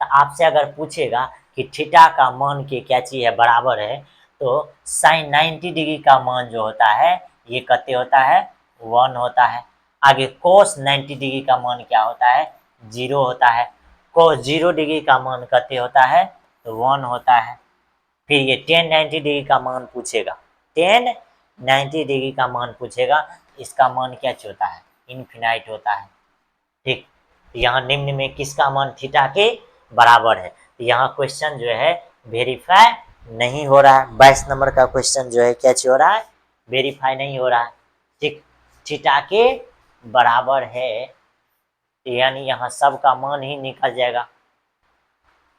तो आपसे अगर पूछेगा कि थीटा का मान के क्या चीज है, बराबर है, तो साइन 90 डिग्री का मान जो होता है ये कते होता है, 1 होता है। आगे कोस 90 डिग्री का मान क्या होता है, 0 होता है। कोस 0 डिग्री का मान कते होता है, तो 1 होता है। फिर ये 10 90 डिग्री का मान पूछेगा, 10 90 डिग्री का मान पूछेगा, इसका मान क्या होता है, इनफिनाइट होता है। ठीक, यहाँ निम्न में किसका मान थीटा के बराबर है, तो यहाँ क्वेश्चन जो है वेरीफाई नहीं हो रहा है। 22 नंबर का क्वेश्चन जो है क्या हो रहा है, वेरीफाई नहीं हो रहा है। ठीक, थीटा के बराबर है, यानी यहाँ सब का मान ही निकल जाएगा।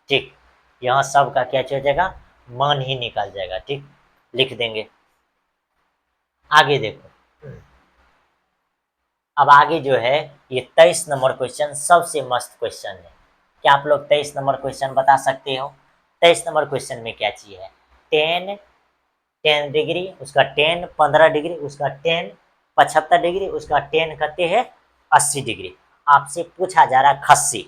ठीक, यहाँ सब का क्या हो जाएगा, मान ही निकल जाएगा। ठीक, लिख देंगे। आगे देखो, अब आगे जो है ये 23 नंबर क्वेश्चन सबसे मस्त क्वेश्चन है। क्या आप लोग 23 नंबर क्वेश्चन बता सकते हो? 23 नंबर क्वेश्चन में क्या चीज है, 10 डिग्री, उसका 10 15 डिग्री, उसका 10 75 डिग्री, उसका 10 कहते हैं 80 डिग्री। आपसे पूछा जा रहा है खस्सी।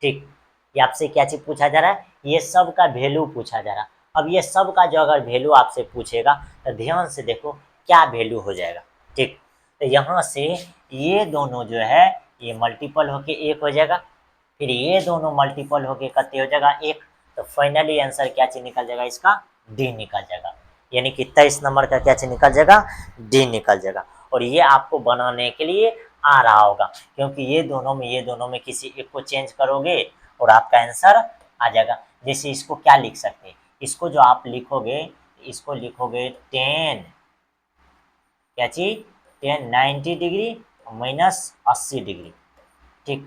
ठीक, ये आपसे क्या चीज पूछा जा रहा है, ये सब का वैल्यू पूछा जा रहा है। अब ये सब का जो अगर वैल्यू आपसे पूछेगा तो ध्यान से देखो क्या वैल्यू हो जाएगा। ठीक, तो यहाँ से ये दोनों जो है ये मल्टीपल होके 1 हो जाएगा, फिर ये दोनों मल्टीपल होके कितने हो जाएगा 1, तो फाइनली आंसर क्या चीज निकल जाएगा, इसका डी निकल जाएगा। यानी कि 23 नंबर का क्या चीज निकल जाएगा, डी निकल जाएगा। और ये आपको बनाने के लिए आ रहा होगा, क्योंकि ये दोनों में किसी एक को चेंज करोगे और आपका आंसर आ जाएगा। जैसे इसको क्या लिख सकते हैं, इसको जो आप लिखोगे, इसको लिखोगे 10 क्या चीज 10 90 डिग्री माइनस 80 डिग्री। ठीक,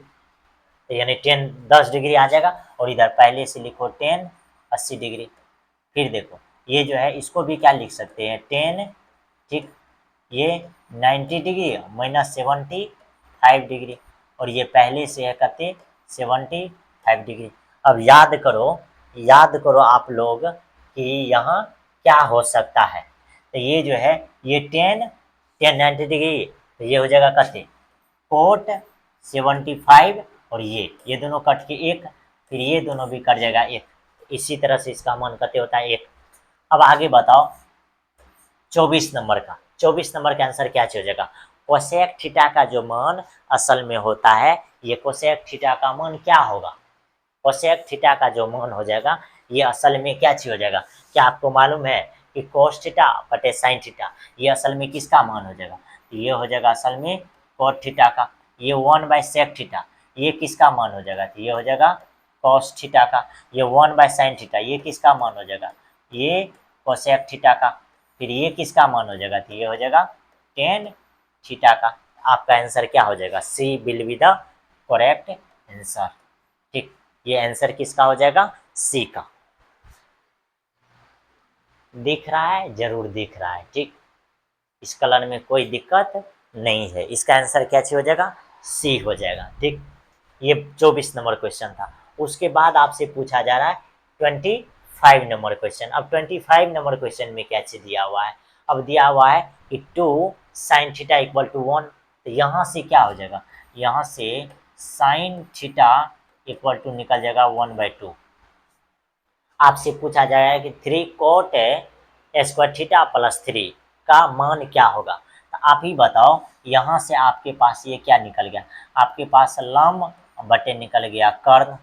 तो यानी 10 डिग्री आ जाएगा, और इधर पहले से लिखो 10 80 डिग्री। फिर देखो ये जो है इसको भी क्या लिख सकते हैं 10, ठीक, ये 90 डिग्री माइनस 75 डिग्री, और ये पहले से है कहते 75 डिग्री। अब याद करो आप लोग कि यहाँ क्या हो सकता है। तो ये जो है ये 10 90 डिग्री, तो ये हो जाएगा कहते कोट 75, और ये दोनों कट के 1, फिर ये दोनों भी कट जाएगा 1। इसी तरह से इसका मान कहते होता है 1। अब आगे बताओ 24 नंबर का आंसर क्या हो जाएगा, कोसेक थीटा का जो मान असल में होता है, ये कोसेक थीटा का मान क्या होगा, कोसेक थीटा का जो मान हो जाएगा ये असल में क्या चीज हो जाएगा। क्या आपको मालूम है कि कोस थीटा बटे साइन थीटा ये असल में किसका मान हो जाएगा, तो ये हो जाएगा असल में कोट थीटा का। ये 1/सेक थीटा ये किसका मान हो जाएगा, तो ये हो जाएगा कॉस थीटा का। ये 1/साइन थीटा ये किसका मान हो जाएगा, ये कोसेक थीटा का। फिर ये किसका मान हो जाएगा, तो ये हो जाएगा टेन थीटा का। आपका आंसर क्या हो जाएगा, C will be the correct answer. ठीक, ये आंसर किसका हो जाएगा, सी का। दिख रहा है, जरूर दिख रहा है। ठीक, इस कलर में कोई दिक्कत नहीं है, इसका आंसर क्या हो जाएगा, सी हो जाएगा। ठीक, ये 24 नंबर क्वेश्चन था। उसके बाद आपसे पूछा जा रहा है 25 नंबर क्वेश्चन। अब 25 नंबर क्वेश्चन में क्या चीज दिया हुआ है, अब दिया हुआ है कि 2 साइन थीटा इक्वल टू 1, तो यहाँ से क्या हो जाएगा, यहाँ से साइन थीटा इक्वल टू निकल जाएगा 1/2। आपसे पूछा जाएगा कि 3 कोट स्क्वायर थीटा प्लस 3 का मान क्या होगा, तो आप ही बताओ। यहाँ से आपके पास ये क्या निकल गया, आपके पास लम बटे निकल गया कर्ण,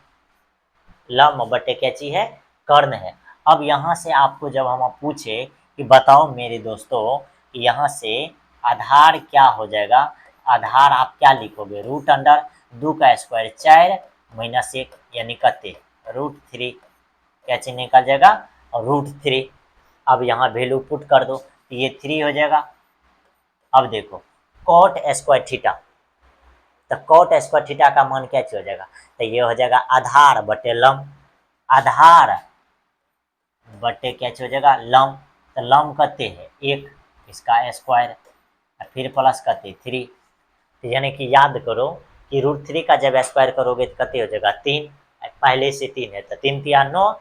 लम बटे क्या चीज है, कर्ण है। अब यहाँ से आपको जब हम पूछे कि बताओ मेरे दोस्तों कि यहाँ से आधार क्या हो जाएगा, आधार आप क्या लिखोगे, रूट अंडर 2 का स्क्वायर 4 माइनस 1 यानी कते √3 क्या चीज निकल जाएगा, और √3। अब यहाँ वैल्यू पुट कर दो तो ये 3 हो जाएगा। अब देखो कॉट स्क्वायर थीटा, तो कॉट स्क्वायर थीटा का मान क्या हो जाएगा, तो ये हो जाएगा आधार बटे लम, आधार बटे क्या हो जाएगा लम, तो लम कहते हैं 1 इसका स्क्वायर, फिर प्लस कहते 3, तो यानी कि याद करो कि √3 का जब स्क्वायर करोगे तो कते हो जाएगा 3, पहले से 3 है तो 3 3 9,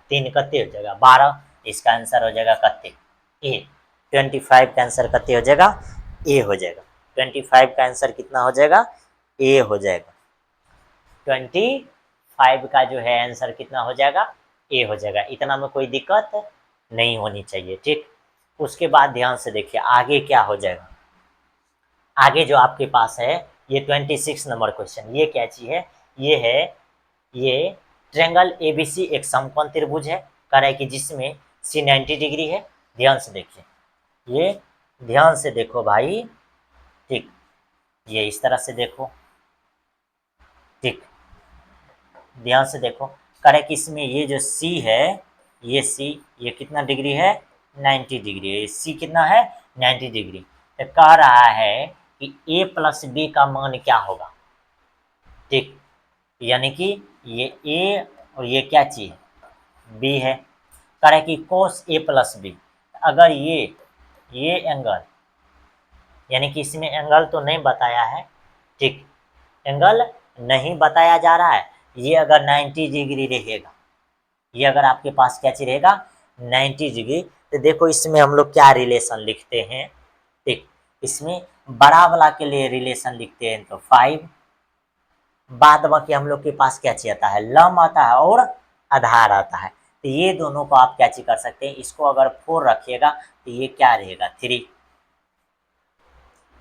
3 कते हो जाएगा 12। इसका आंसर हो जाएगा कते ए। 25 का आंसर कते हो जाएगा, ए हो जाएगा। 25 का आंसर कितना हो जाएगा, ए हो जाएगा। 25 का जो है आंसर कितना हो जाएगा, ए हो जाएगा। इतना में कोई दिक्कत नहीं होनी चाहिए। ठीक, उसके बाद ध्यान से देखिए आगे क्या हो जाएगा। आगे जो आपके पास है ये 26 नंबर क्वेश्चन, ये क्या चीज है, ये है ये ट्रायंगल एबीसी एक समकोण त्रिभुज है, कह रहा है कि जिसमें सी 90 डिग्री है। ध्यान से देखिए, ये ध्यान से देखो भाई। ठीक, ये इस तरह से देखो। ठीक, ध्यान से देखो, कह रहा है कि इसमें ये जो सी है, ये सी ये कितना डिग्री है 90 डिग्री है, सी कितना है 90 डिग्री। तो कह रहा है कि ए प्लस बी का मान क्या होगा, ठीक। यानी कि ये ए और ये क्या चीज बी है। कह रहा है कि कोस ए प्लस बी, अगर ये एंगल, यानी कि इसमें एंगल तो नहीं बताया है, ठीक, एंगल नहीं बताया जा रहा है। ये अगर 90 डिग्री रहेगा, ये अगर आपके पास क्या चीज रहेगा 90 डिग्री, तो देखो इसमें हम लोग क्या रिलेशन लिखते हैं, ठीक। इसमें बड़ा वाला के लिए रिलेशन लिखते हैं तो 5, बाद बाकी हम लोग के पास क्या चीज आता है, लम आता है और आधार आता है। तो ये दोनों को आप क्या चीज कर सकते हैं, इसको अगर 4 रखिएगा तो ये क्या रहेगा 3,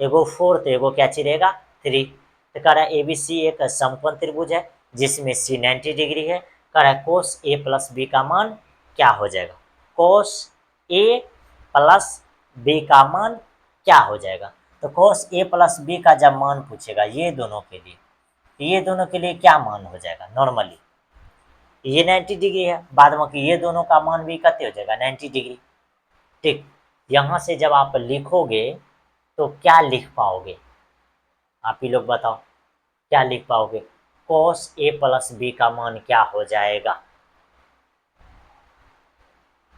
एगो 4 तो एगो क्या चीज रहेगा 3। तो कह रहा है एबीसी एक समकोण त्रिभुज है जिसमें सी 90 डिग्री है। कह रहा है कोस ए प्लस बी का मान क्या हो जाएगा, कोस ए प्लस बी का मान क्या हो जाएगा। तो कोस ए प्लस बी का जब मान पूछेगा ये दोनों के लिए, तो ये दोनों के लिए क्या मान हो जाएगा, नॉर्मली ये 90 डिग्री है, बाद में कि ये दोनों का मान भी कितने हो जाएगा 90 डिग्री, ठीक। यहाँ से जब आप लिखोगे तो क्या लिख पाओगे, आप ही लोग बताओ क्या लिख पाओगे, cos a प्लस बी का मान क्या हो जाएगा।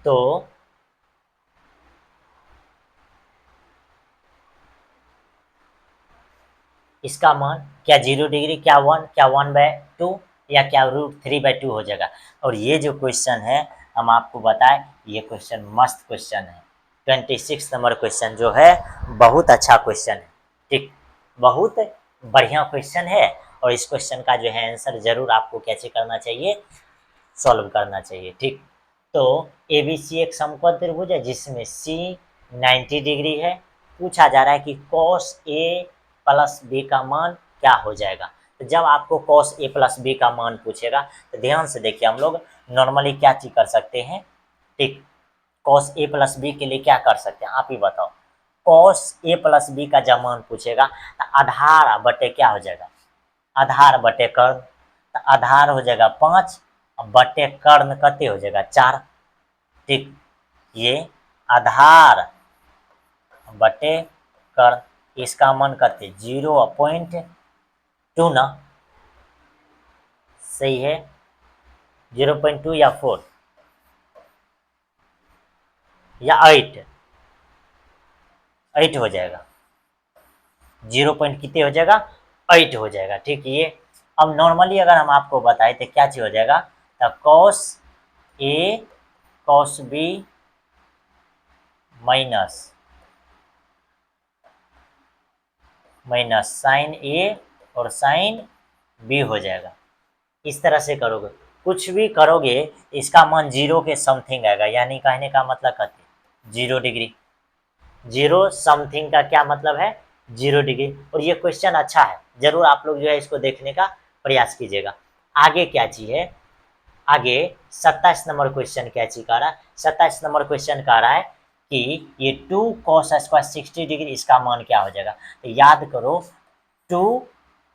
तो इसका मान क्या 0 डिग्री, क्या 1, क्या 1/2 या क्या √3/2 हो जाएगा। और ये जो क्वेश्चन है हम आपको बताएं, ये क्वेश्चन मस्त क्वेश्चन है, 26 नंबर क्वेश्चन जो है बहुत अच्छा क्वेश्चन है, ठीक, बहुत बढ़िया क्वेश्चन है। और इस क्वेश्चन का जो है आंसर जरूर आपको कैसे करना चाहिए, सॉल्व करना चाहिए, ठीक। तो एबीसी एक समकोण त्रिभुज है जिसमें सी 90 डिग्री है। पूछा जा रहा है कि cos ए प्लस बी का मान क्या हो जाएगा। तो जब आपको cos ए प्लस बी का मान पूछेगा तो ध्यान से देखिए, हम लोग नॉर्मली क्या चीज कर सकते हैं, ठीक, cos ए प्लस बी के लिए क्या कर सकते हैं आप ही बताओ। cos ए प्लस बी का जब मान पूछेगा तो आधार बटे क्या हो जाएगा, आधार बटे कर्ण, तो आधार हो जाएगा 5 बटे कर्ण कते हो जाएगा 4, ठीक। ये आधार बटे कर्ण, इसका मान कते 0.2 ना, सही है 0.2 या 4 या 8 हो जाएगा, 0 पॉइंट कितने हो जाएगा 8 हो जाएगा, ठीक। ये अब नॉर्मली अगर हम आपको बताएं तो क्या चीज हो जाएगा, तो cos ए cos बी माइनस साइन ए और साइन बी हो जाएगा। इस तरह से करोगे, कुछ भी करोगे इसका मान 0 के समथिंग आएगा, यानी कहने का मतलब कहते 0 डिग्री, 0 समथिंग का क्या मतलब है 0 डिग्री। और ये क्वेश्चन अच्छा है, जरूर आप लोग जो है इसको देखने का प्रयास कीजिएगा। आगे क्या चीज है, आगे 27 नंबर क्वेश्चन क्या चीज कह रहा है, 27 नंबर क्वेश्चन कह रहा है कि ये 2 cos स्क्वायर 60 डिग्री इसका मान क्या हो जाएगा। तो याद करो 2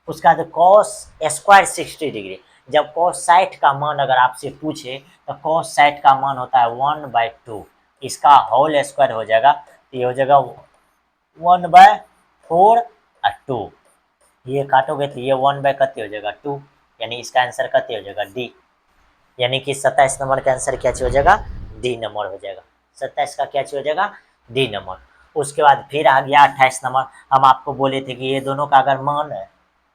उसका तो cos स्क्वायर 60 डिग्री, जब cos 60 का मान अगर आपसे पूछे तो cos 60 का मान होता है 1/2, इसका होल स्क्वायर हो जाएगा, तो ये हो जाएगा 1/4 और 2, ये काटोगे तो ये 1/कते हो जाएगा 2, यानी इसका आंसर कते हो जाएगा डी, यानी कि 27 नंबर का आंसर क्या हो जाएगा डी नंबर हो जाएगा, 27 का क्या हो जाएगा डी नंबर। उसके बाद फिर आ गया 28 नंबर, हम आपको बोले थे कि ये दोनों का अगर मान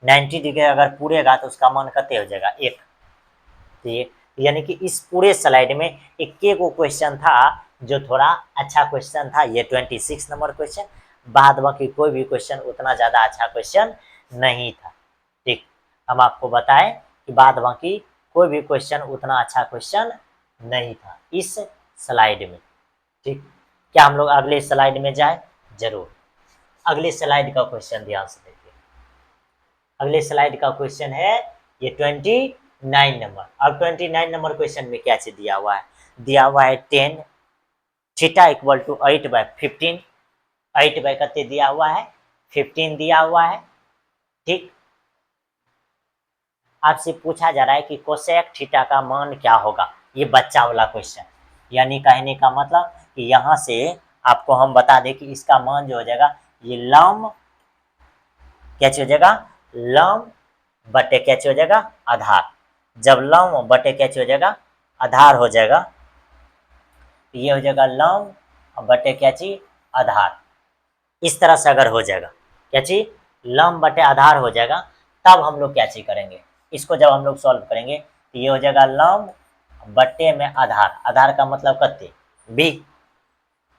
90 डिग्री अगर पूरेगा तो उसका मान कते हो जाएगा 1, तो ये यानी कि इस पूरे स्लाइड में एक को क्वेश्चन था जो थोड़ा अच्छा क्वेश्चन था, ये 26 नंबर क्वेश्चन, बाद बाकी कोई भी क्वेश्चन उतना ज़्यादा अच्छा क्वेश्चन नहीं था, ठीक। हम आपको बताएं कि बाद बाकी कोई भी क्वेश्चन उतना अच्छा क्वेश्चन नहीं था इस स्लाइड में, ठीक। क्या हम लोग अगले स्लाइड में जाए, जरूर। अगले स्लाइड का क्वेश्चन ध्यान से देखिए, अगले स्लाइड का क्वेश्चन है ये 29 नंबर। अब 29 नंबर क्वेश्चन में क्या चीज दिया हुआ है, दिया हुआ है 10 थीटा इक्वल टू 8/15, 8 कते दिया हुआ है 15 दिया हुआ है, ठीक। आपसे पूछा जा रहा है कि कोसेक थीटा का मान क्या होगा, ये बच्चा वाला क्वेश्चन, यानी कहने का मतलब कि यहाँ से आपको हम बता दें कि इसका मान जो हो जाएगा ये लम क्या चीज हो जाएगा, लंब बटे क्या चीज हो जाएगा, आधार। जब लंब बटे क्या चीज हो जाएगा, आधार हो जाएगा, तो ये हो जाएगा लंब बटे क्या चीज, आधार। इस तरह से अगर हो जाएगा क्या चीज, लंब बटे आधार हो जाएगा, तब हम लोग क्या चीज करेंगे, इसको जब हम लोग सॉल्व करेंगे तो ये हो जाएगा लंब बटे में आधार, आधार का मतलब कते बी।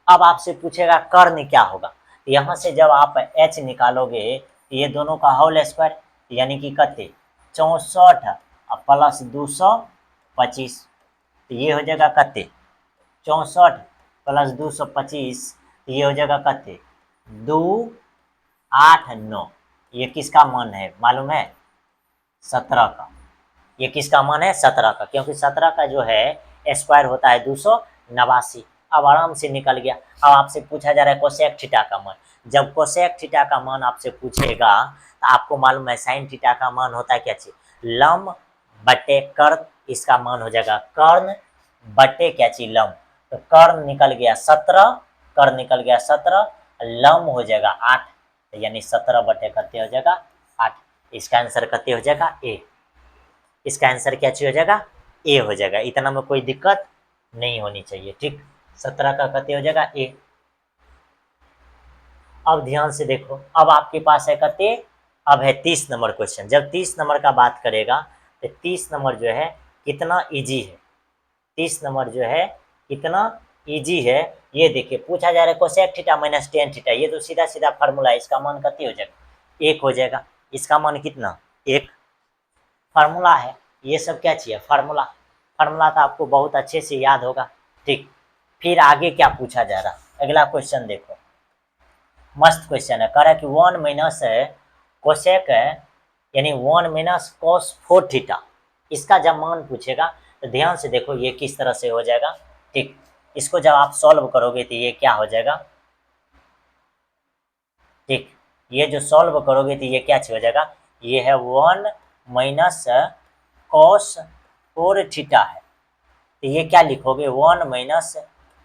अब आपसे पूछेगा कर्ण क्या होगा, यहाँ से जब आप h निकालोगे तो ये दोनों का होल स्क्वायर, यानी कि कते 64 प्लस 225, तो ये हो जाएगा कते 64 प्लस 225, ये हो जाएगा कते 289। ये किसका मान है मालूम है, 17 का। ये किसका मान है, 17 का, क्योंकि 17 का जो है स्क्वायर होता है 289। अब आराम से निकल गया। अब आपसे पूछा जा रहा है कोसेक थीटा का मान। जब कोसेक थीटा का मान आपसे पूछेगा तो आपको मालूम है साइन थीटा का मान होता है क्या चीज, लंब बटे कर्ण, इसका मान हो जाएगा कर्ण बटे क्या चीज लंब। तो कर्ण निकल गया 17, कर्ण निकल गया 17, लंब हो जाएगा 8, यानी 17 बटे कते हो जाएगा 8। इसका आंसर कते हो जाएगा ए। इसका आंसर क्या चीज हो जाएगा, ए हो जाएगा। इतना में कोई दिक्कत नहीं होनी चाहिए, ठीक। 17 का कते हो जाएगा ए। अब ध्यान से देखो, अब आपके पास है कते, अब है 30 नंबर क्वेश्चन। जब 30 नंबर का बात करेगा तो 30 नंबर जो है कितना इजी है, 30 नंबर जो है कितना इजी है। ये देखिए पूछा जा रहा है cosec theta minus tan theta, ये तो सीधा सीधा फार्मूला है, इसका मान कते हो जाएगा, एक हो जाएगा। इसका मान कितना, एक, फार्मूला है। ये सब क्या चाहिए, फार्मूला। फार्मूला तो आपको बहुत अच्छे से याद होगा, ठीक। फिर आगे क्या पूछा जा रहा, अगला क्वेश्चन देखो, मस्त क्वेश्चन है। कह रहा है कि 1 माइनस कोसेक यानी 1 माइनस कॉस 4 थीटा, इसका जब मान पूछेगा तो ध्यान से देखो ये किस तरह से हो जाएगा, ठीक। इसको जब आप सॉल्व करोगे तो ये क्या हो जाएगा, ठीक। ये जो सॉल्व करोगे तो ये क्या हो जाएगा, ये है 1 माइनस कॉस 4 थीटा है, तो ये क्या लिखोगे 1 माइनस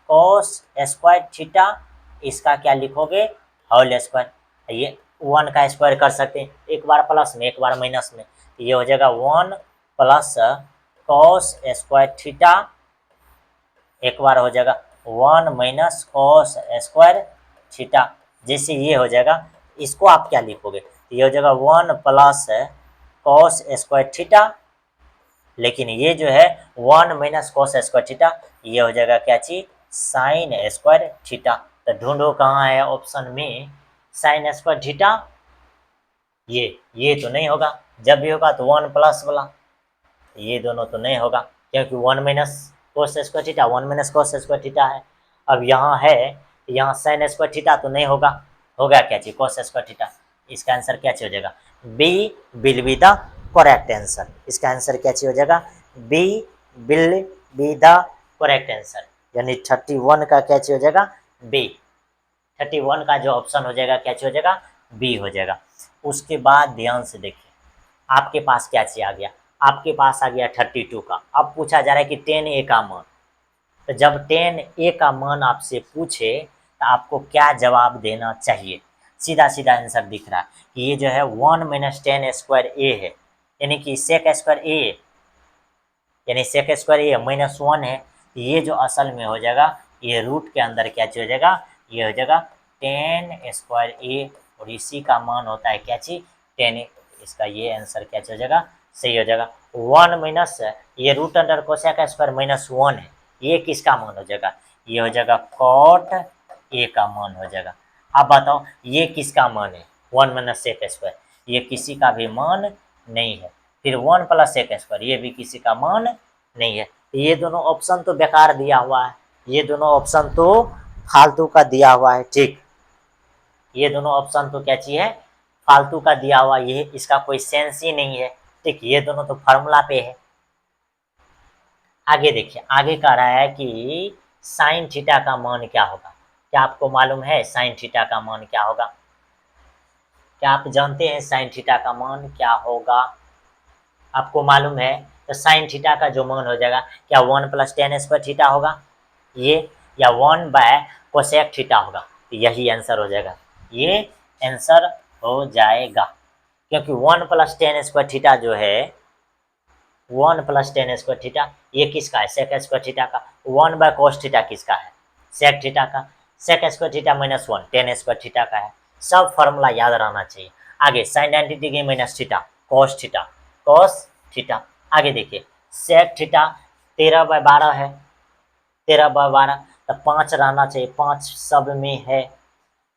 कॉस स्क्वायर थीटा, इसका क्या लिखोगे होल स्क्वायर। ये 1 का स्क्वायर कर सकते हैं, एक बार प्लस में एक बार माइनस में, तो ये हो जाएगा 1 प्लस कॉस स्क्वायर थीटा, एक बार हो जाएगा 1 माइनस कॉस स्क्वायर थीटा। जैसे ये हो जाएगा, इसको आप क्या लिखोगे, ये हो जाएगा 1 प्लस कॉस स्क्वायर थीटा, लेकिन ये जो है 1 माइनस कॉस स्क्वायर थीटा, ये हो जाएगा क्या चीज, साइन स्क्वायर थीटा। तो ढूंढो कहाँ है ऑप्शन में साइन स्क्वायर थीटा, ये तो नहीं होगा, जब भी होगा तो 1 प्लस वाला, ये दोनों तो नहीं होगा, क्योंकि 1 minus cos square theta 1 minus cos square theta है। अब यहाँ है, यहाँ साइन स्क्वायर थीटा तो नहीं होगा, होगा क्या चीज कोस स्क्वायर थीटा। इसका आंसर क्या चीज हो जाएगा, B will be the correct answer. इसका आंसर क्या चीज हो जाएगा, B will be the correct answer, यानी 31 का क्या चीज हो जाएगा, बी। 31 का जो ऑप्शन हो जाएगा क्या चीज हो जाएगा, बी हो जाएगा। उसके बाद ध्यान से देखिए आपके पास क्या चीज आ गया, आपके पास आ गया 32 का। अब पूछा जा रहा है कि 10a का मान, तो जब 10a का मान आपसे पूछे तो आपको क्या जवाब देना चाहिए। सीधा सीधा आंसर दिख रहा है कि ये जो है 1 माइनस 10 स्क्वायर ए है, यानी कि सेक स्क्वायर ए, यानी सेक स्क्वायर ए माइनस 1 है, ये जो असल में हो जाएगा ये रूट के अंदर क्या चीज हो जाएगा, ये हो जाएगा 10 स्क्वायर ए, और इसी का मान होता है क्या चीज 10a। इसका ये आंसर क्या हो जाएगा, सही हो जाएगा। 1 माइनस ये root under cosec square minus 1 है, ये किसका मान हो जाएगा, ये हो जाएगा कॉट ए का मान हो जाएगा। अब बताओ ये किसका मान है, 1 माइनस सेक स्क्वायर, ये किसी का भी मान नहीं है। फिर 1 प्लस सेक स्क्वायर, ये भी किसी का मान नहीं है। ये दोनों ऑप्शन तो बेकार दिया हुआ है, ये दोनों ऑप्शन तो फालतू का दिया हुआ है, ठीक। ये दोनों ऑप्शन तो क्या चीज है, फालतू का दिया हुआ, ये इसका कोई सेंस ही नहीं है, ठीक। ये दोनों तो फार्मूला पे है। आगे देखिए, आगे कह रहा है कि साइन थीटा का मान क्या होगा। क्या आपको मालूम है साइन थीटा का मान क्या होगा, क्या आप जानते हैं साइन थीटा का मान क्या होगा, आपको मालूम है। तो साइन थीटा का जो मान हो जाएगा, क्या 1 प्लस 10 स्क्वायर थीटा होगा ये, या 1 बाय कोसेक थीटा होगा, तो यही आंसर हो जाएगा, ये आंसर हो जाएगा। क्योंकि 1 + tan² थीटा जो है 1 + tan² थीटा ये किसका है, sec² थीटा का। 1/cos थीटा किसका है, sec थीटा का। sec² थीटा -1 tan² थीटा का है। सब फॉर्मूला याद रहना चाहिए। आगे sin 90 degree minus theta cos theta. आगे देखिए sec थीटा 13/12 है, 13/12 तो 5 रहना चाहिए, 5 सब में है।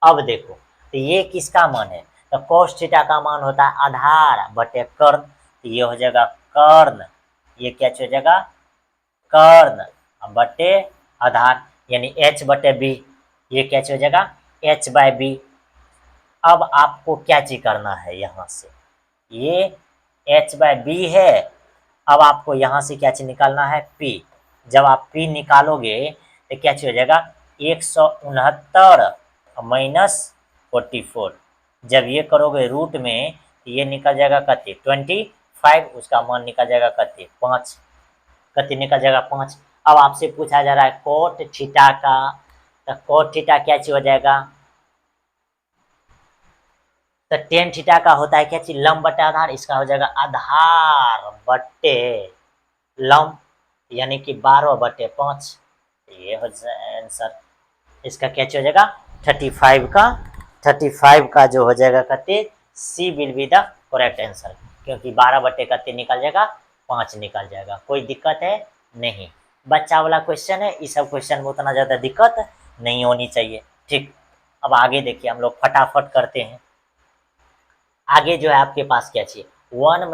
अब देखो तो ये किसका मान है, तो cos थीटा का मान होता है आधार बटे कर्ण, तो ये हो जाएगा कर्ण, ये क्या हो जाएगा कर्ण बटे आधार यानी h/b, ये क्या हो जाएगा h/b। अब आपको क्या चीज करना है, यहाँ से ये h/b है। अब आपको यहाँ से क्या चीज निकालना है p। जब आप p निकालोगे तो क्या चीज हो जाएगा 169 -44। जब ये करोगे रूट में तो ये निकल जाएगा कते 25, उसका मान निकल जाएगा कते 5, कते निकल जाएगा 5। अब आपसे पूछा जा रहा है कोट थीटा का, तो कोट थीटा क्या चीज हो जाएगा, तो टेन थीटा का होता है क्या चीज लंब बटे आधार, इसका हो जाएगा आधार बटे लंब यानी कि 12/5। ये हो जाए आंसर, इसका क्या हो जाएगा 35 का जो हो जाएगा कहते C will be the correct answer, क्योंकि 12/कहते निकल जाएगा 5 निकल जाएगा। कोई दिक्कत है नहीं, बच्चा वाला क्वेश्चन है, इस सब क्वेश्चन में उतना ज़्यादा दिक्कत नहीं होनी चाहिए। ठीक, अब आगे देखिए हम लोग फटाफट करते हैं। आगे जो है आपके पास क्या चाहिए 1 -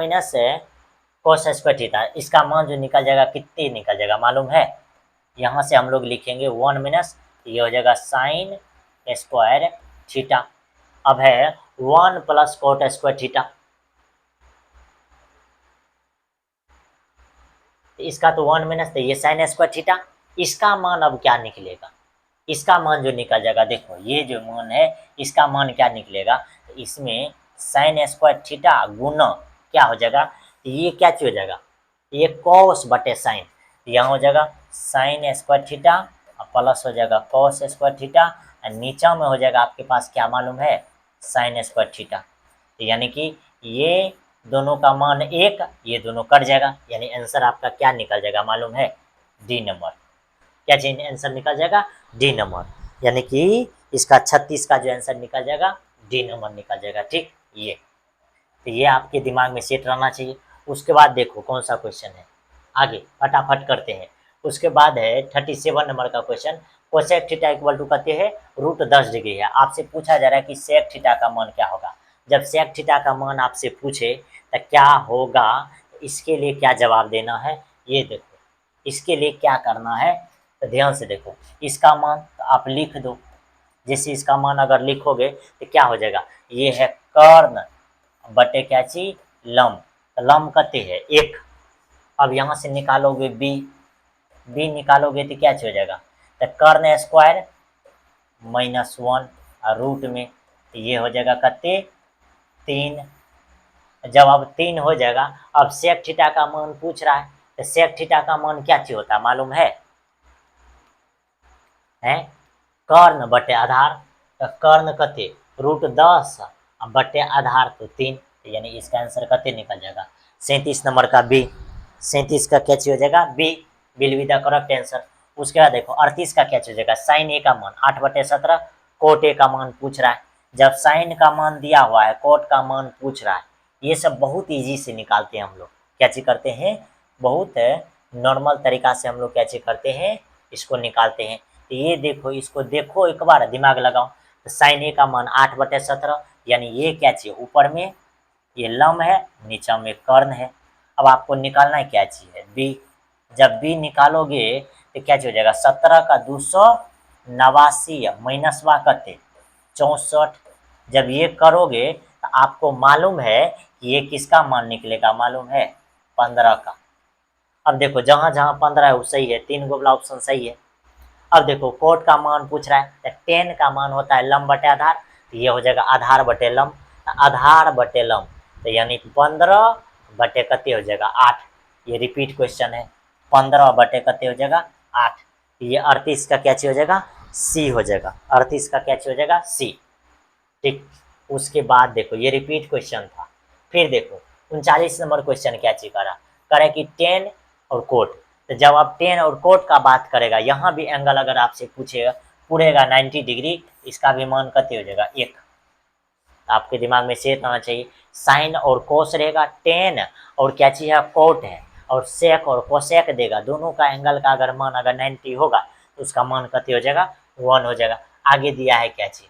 cos² थीटा, इसका मान जो निकल जाएगा कितने निकल जाएगा मालूम है। यहाँ से हम लोग लिखेंगे 1 - ये हो जाएगा sin² थीटा। अब है 1 + cot² थीटा, इसका तो 1 तो ये sin² थीटा। इसका मान अब क्या निकलेगा, इसका मान जो निकल जाएगा देखो ये जो मान है इसका मान क्या निकलेगा, तो इसमें sin² थीटा गुना क्या हो जाएगा, ये क्या चीज हो जाएगा ये cos बटे sin, यहाँ हो जाएगा sin² थीटा प्लस हो जाएगा cos² थीटा, नीचा में हो जाएगा आपके पास क्या मालूम है sin² थीटा। यानी कि ये दोनों का मान एक, ये दोनों कट जाएगा, यानी आंसर आपका क्या निकल जाएगा मालूम है डी नंबर। क्या चीज आंसर निकल जाएगा डी नंबर, यानी कि इसका 36 का जो आंसर निकल जाएगा डी नंबर निकल जाएगा। ठीक, ये तो ये आपके दिमाग में सेट रहना चाहिए। उसके बाद देखो कौन सा क्वेश्चन है, आगे फटाफट करते हैं। उसके बाद है 37 नंबर का question, cosec theta equal to कहते हैं √10 डिग्री है। आपसे पूछा जा रहा है कि सेक थीटा का मान क्या होगा। जब सेक थीटा का मान आपसे पूछे तो क्या होगा, इसके लिए क्या जवाब देना है ये देखो, इसके लिए क्या करना है तो ध्यान से देखो। इसका मान तो आप लिख दो, जैसे इसका मान अगर लिखोगे तो क्या हो जाएगा, ये है कर्ण बटे क्या चीज लंब, तो लंब कहते हैं एक। अब यहाँ से निकालोगे बी निकालोगे तो क्या हो जाएगा, तो कर्ण² -1 और रूट में तो ये हो जाएगा कते 3। जब अब 3 हो जाएगा, अब सेक थीटा का मान पूछ रहा है, तो सेक थीटा का मान क्या चीज होता है मालूम है कर्ण बटे आधार, तो कर्ण कते √10 बटे आधार तो 3, यानी इसका आंसर कते निकल जाएगा 37 नंबर का बी। 37 का क्या चीज हो जाएगा B will be the correct answer. उसके बाद देखो 38 का क्या चीज हो जाएगा sin a का मान 8/17, कोट a का मान पूछ रहा है। जब sin का मान दिया हुआ है कोट का मान पूछ रहा है, ये सब बहुत ईजी से निकालते हैं हम लोग। क्या चीज करते हैं, बहुत नॉर्मल तरीका से हम लोग क्या चीज करते हैं इसको निकालते हैं। तो ये देखो, इसको देखो एक बार दिमाग लगाओ, तो sin a का मान 8/17, यानी ये क्या चीज ऊपर में ये लंब है, नीचा में कर्ण है। अब आपको निकालना है क्या चीज है बी। जब बी निकालोगे तो क्या चीज हो जाएगा 17 का 289 माइनसवा कते 64। जब ये करोगे तो आपको मालूम है कि ये किसका मान निकलेगा मालूम है 15 का। अब देखो जहां जहां 15 है वो सही है, 3 गो वाला ऑप्शन सही है। अब देखो कोट का मान पूछ रहा है, तो 10 का मान होता है लंब बटे आधार, तो ये हो जाएगा आधार बटे लंब, आधार बटे लंब, तो यानी 15 बटे कते हो जाएगा 8। ये रिपीट क्वेश्चन है, 15 बटे कते हो जाएगा 8। ये 38 का क्या चीज हो जाएगा सी हो जाएगा, 38 का क्या चीज हो जाएगा सी। ठीक, उसके बाद देखो ये रिपीट क्वेश्चन था, फिर देखो 39 नंबर क्वेश्चन क्या चीज करा कि टेन और कोट। तो जब आप टेन और कोट का बात करेगा, यहाँ भी एंगल अगर आपसे पूछेगा पूरेगा 90 डिग्री, इसका भी मान कितने हो जाएगा 1। आपके दिमाग में सेट होना चाहिए, साइन और कोस रहेगा, टेन और क्या चीज है कोट है, और सेक और कोसेक देगा, दोनों का एंगल का अगर मान अगर 90 होगा तो उसका मान कितने हो जाएगा 1 हो जाएगा। आगे दिया है क्या चीज,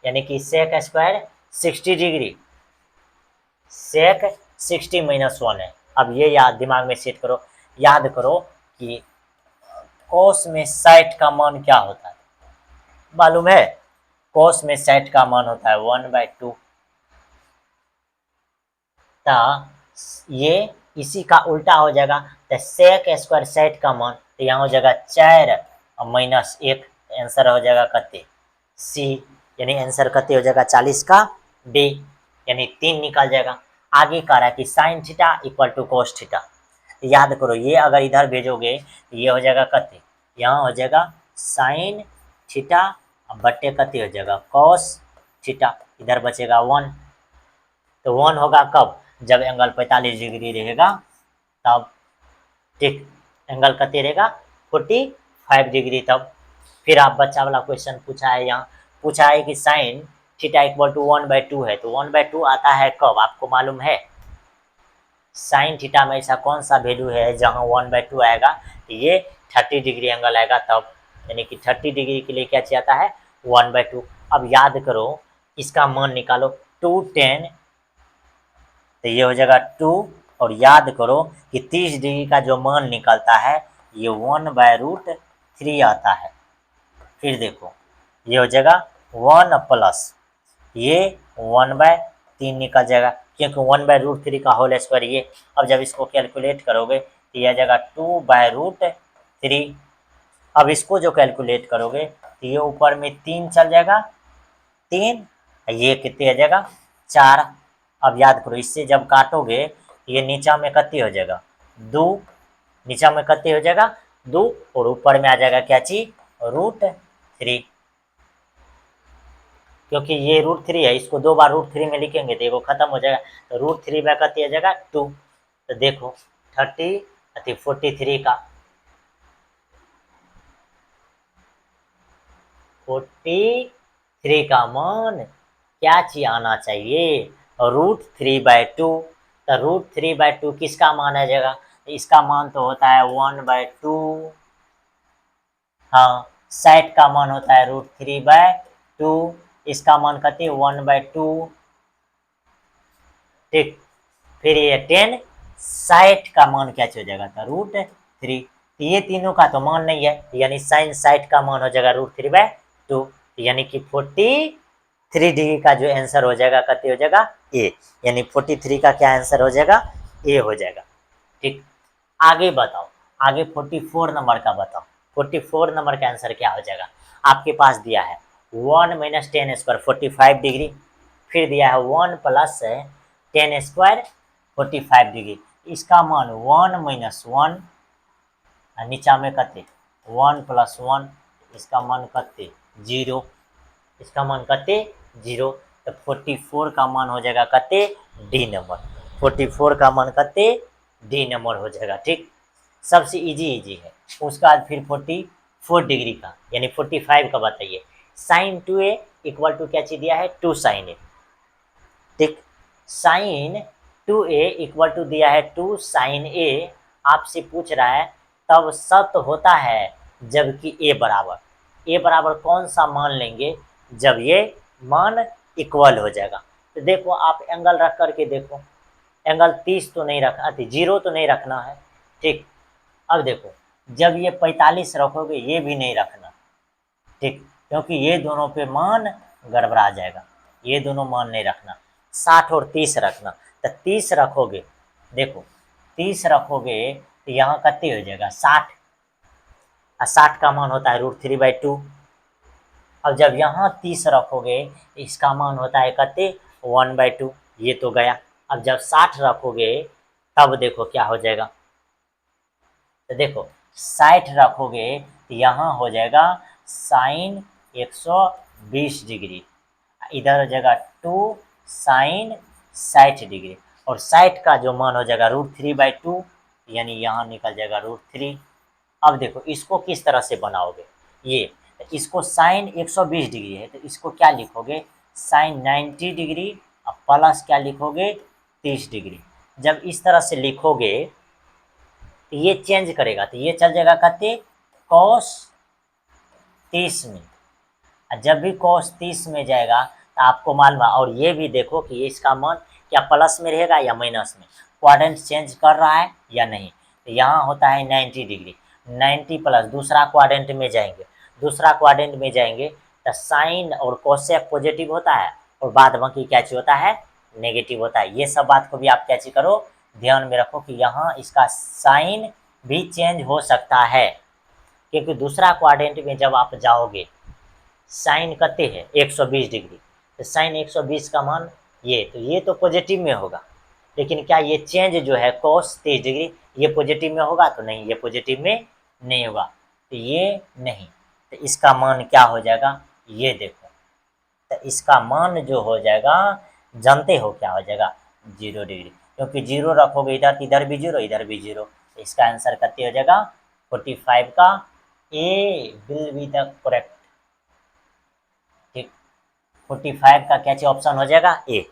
यानी कि सेक स्क्वायर 60 डिग्री, सेक 60 माइनस 1 है। अब ये याद दिमाग में सेट करो, याद करो कि कोस में 60 का मान क्या होता है मालूम है? कोस में 60 का मान होता है 1/2। तो ये इसी का उल्टा हो जाएगा, तो सेक स्क्वायर 60 का मान तो यहाँ हो जाएगा 4 और माइनस 1, आंसर हो जाएगा कते सी, यानी आंसर कते हो जाएगा 40 का डी, यानी 3 निकल जाएगा। आगे कह रहा है कि sine theta equal to cos theta. याद करो ये अगर इधर भेजोगे ये हो जाएगा कते, यहाँ हो जाएगा साइन थीटा बट्टे कते हो जाएगा कॉस थीटा, इधर बचेगा 1। तो 1 होगा कब, जब एंगल 45 डिग्री रहेगा तब, ठीक। एंगल कते रहेगा 45 डिग्री तब। फिर आप बच्चा वाला क्वेश्चन पूछा है, यहाँ पूछा है कि साइन थीटा इक्वल टू 1/2 है, तो 1/2 आता है कब आपको मालूम है? साइन थीटा में ऐसा कौन सा वैल्यू है जहाँ 1/2 आएगा, ये 30 डिग्री एंगल आएगा तब, यानी कि 30 डिग्री के लिए क्या चाहिए आता है 1/2। अब याद करो इसका मान निकालो 210, तो ये हो जाएगा 2, और याद करो कि 30 डिग्री का जो मान निकलता है ये 1/√3 आता है। फिर देखो ये हो जाएगा 1 प्लस ये 1/3 निकल जाएगा, क्योंकि 1/√3 का होल स्क्वायर ये। अब जब इसको कैलकुलेट करोगे तो यह आ जाएगा 2/√3। अब इसको जो कैलकुलेट करोगे तो ये ऊपर में 3 चल जाएगा, 3 ये कितने आ जाएगा 4। अब याद करो इससे जब काटोगे ये नीचा में कितने हो जाएगा 2, नीचा में कितने हो जाएगा 2, और ऊपर में आ जाएगा क्या चीज √3, क्योंकि ये √3 है, इसको 2 बार √3 में लिखेंगे तो ये खत्म हो जाएगा, तो √3 में कितने आ जाएगा 2। तो देखो 43 का 43 का मान क्या चीज आना चाहिए √3/2। तो √3/2 किसका मान आ जाएगा, इसका मान तो होता है 1/2। हाँ 60 का मान होता है √3/2, इसका मान कहते हैं 1/2, ठीक। फिर ये 10 60 का मान क्या हो जाएगा था √3, ये तीनों का तो मान नहीं है, यानी साइन 60 का मान हो जाएगा √3/2, यानी कि 43 डिग्री का जो आंसर हो जाएगा कहते हो जाएगा ए, यानी 43 का क्या आंसर हो जाएगा ए हो जाएगा, ठीक। आगे बताओ, आगे 44 नंबर का बताओ, 44 नंबर का आंसर क्या हो जाएगा? आपके पास दिया है 1 - 10 स्क्वायर 45 डिग्री, फिर दिया है 1 + 10 स्क्वायर 45 डिग्री, इसका मान 1 - 1 नीचा में कते 1 + 1, इसका मान कते 0, इसका मान कते 0। तो 44 का मान हो जाएगा कते डी नंबर, 44 का मान कते डी नंबर हो जाएगा, ठीक। सबसे इजी है। उसके बाद फिर 44 डिग्री का यानी 45 का बताइए, साइन 2a इक्वल टू क्या चीज दिया है 2 साइन ए, ठीक। साइन 2a इक्वल टू दिया है 2 साइन ए, आपसे पूछ रहा है तब सत्य होता है जबकि ए बराबर कौन सा मान लेंगे जब ये मान इक्वल हो जाएगा। तो देखो आप एंगल रख करके देखो, एंगल 30 तो नहीं रखना, 0 तो नहीं रखना है, ठीक। अब देखो जब ये 45 रखोगे ये भी नहीं रखना, ठीक, क्योंकि ये दोनों पे मान गड़बड़ा जाएगा, ये दोनों मान नहीं रखना। 60 और 30 रखना, तो 30 रखोगे, देखो 30 रखोगे तो यहाँ कितने हो जाएगा 60, और 60 का मान होता है √3/2। अब जब यहाँ 30 रखोगे इसका मान होता है कितने 1/2, ये तो गया। अब जब 60 रखोगे तब देखो क्या हो जाएगा, तो देखो 60 रखोगे तो यहाँ हो जाएगा साइन 120 डिग्री, इधर हो जाएगा 2 साइन 60 डिग्री, और साइड का जो मान हो जाएगा √3/2, यानी यहाँ निकल जाएगा √3। अब देखो इसको किस तरह से बनाओगे, ये इसको साइन 120 डिग्री है तो इसको क्या लिखोगे, साइन 90 डिग्री और प्लस क्या लिखोगे, 30 डिग्री। जब इस तरह से लिखोगे तो ये चेंज करेगा, तो ये चल जाएगा कहते cos 30 में। जब भी cos 30 में जाएगा तो आपको मालूम है, और ये भी देखो कि इसका मान क्या प्लस में रहेगा या माइनस में, क्वाड्रेंट चेंज कर रहा है या नहीं। तो यहाँ होता है 90 डिग्री, 90 प्लस दूसरा क्वाड्रेंट में जाएंगे, दूसरा क्वाड्रेंट में जाएंगे तो साइन और कोसेक पॉजिटिव होता है और बाद बाकी क्या चीज होता है, नेगेटिव होता है। ये सब बात को भी आप क्या चीज करो, ध्यान में रखो कि यहाँ इसका साइन भी चेंज हो सकता है, क्योंकि दूसरा क्वाड्रेंट में जब आप जाओगे साइन करते हैं 120 डिग्री, तो साइन 120 का मान ये तो पॉजिटिव में होगा, लेकिन क्या ये चेंज जो है cos 30 डिग्री ये पॉजिटिव में होगा, तो नहीं, ये पॉजिटिव में नहीं होगा, तो ये नहीं। तो इसका मान क्या हो जाएगा, ये देखो, तो इसका मान जो हो जाएगा जानते हो क्या हो जाएगा, 0 डिग्री, क्योंकि 0 रखोगे इधर, इधर भी 0, इधर भी 0, तो इसका आंसर कितने हो जाएगा, 45 का A will be the correct. ठीक, 45 का क्या ऑप्शन हो जाएगा, ए।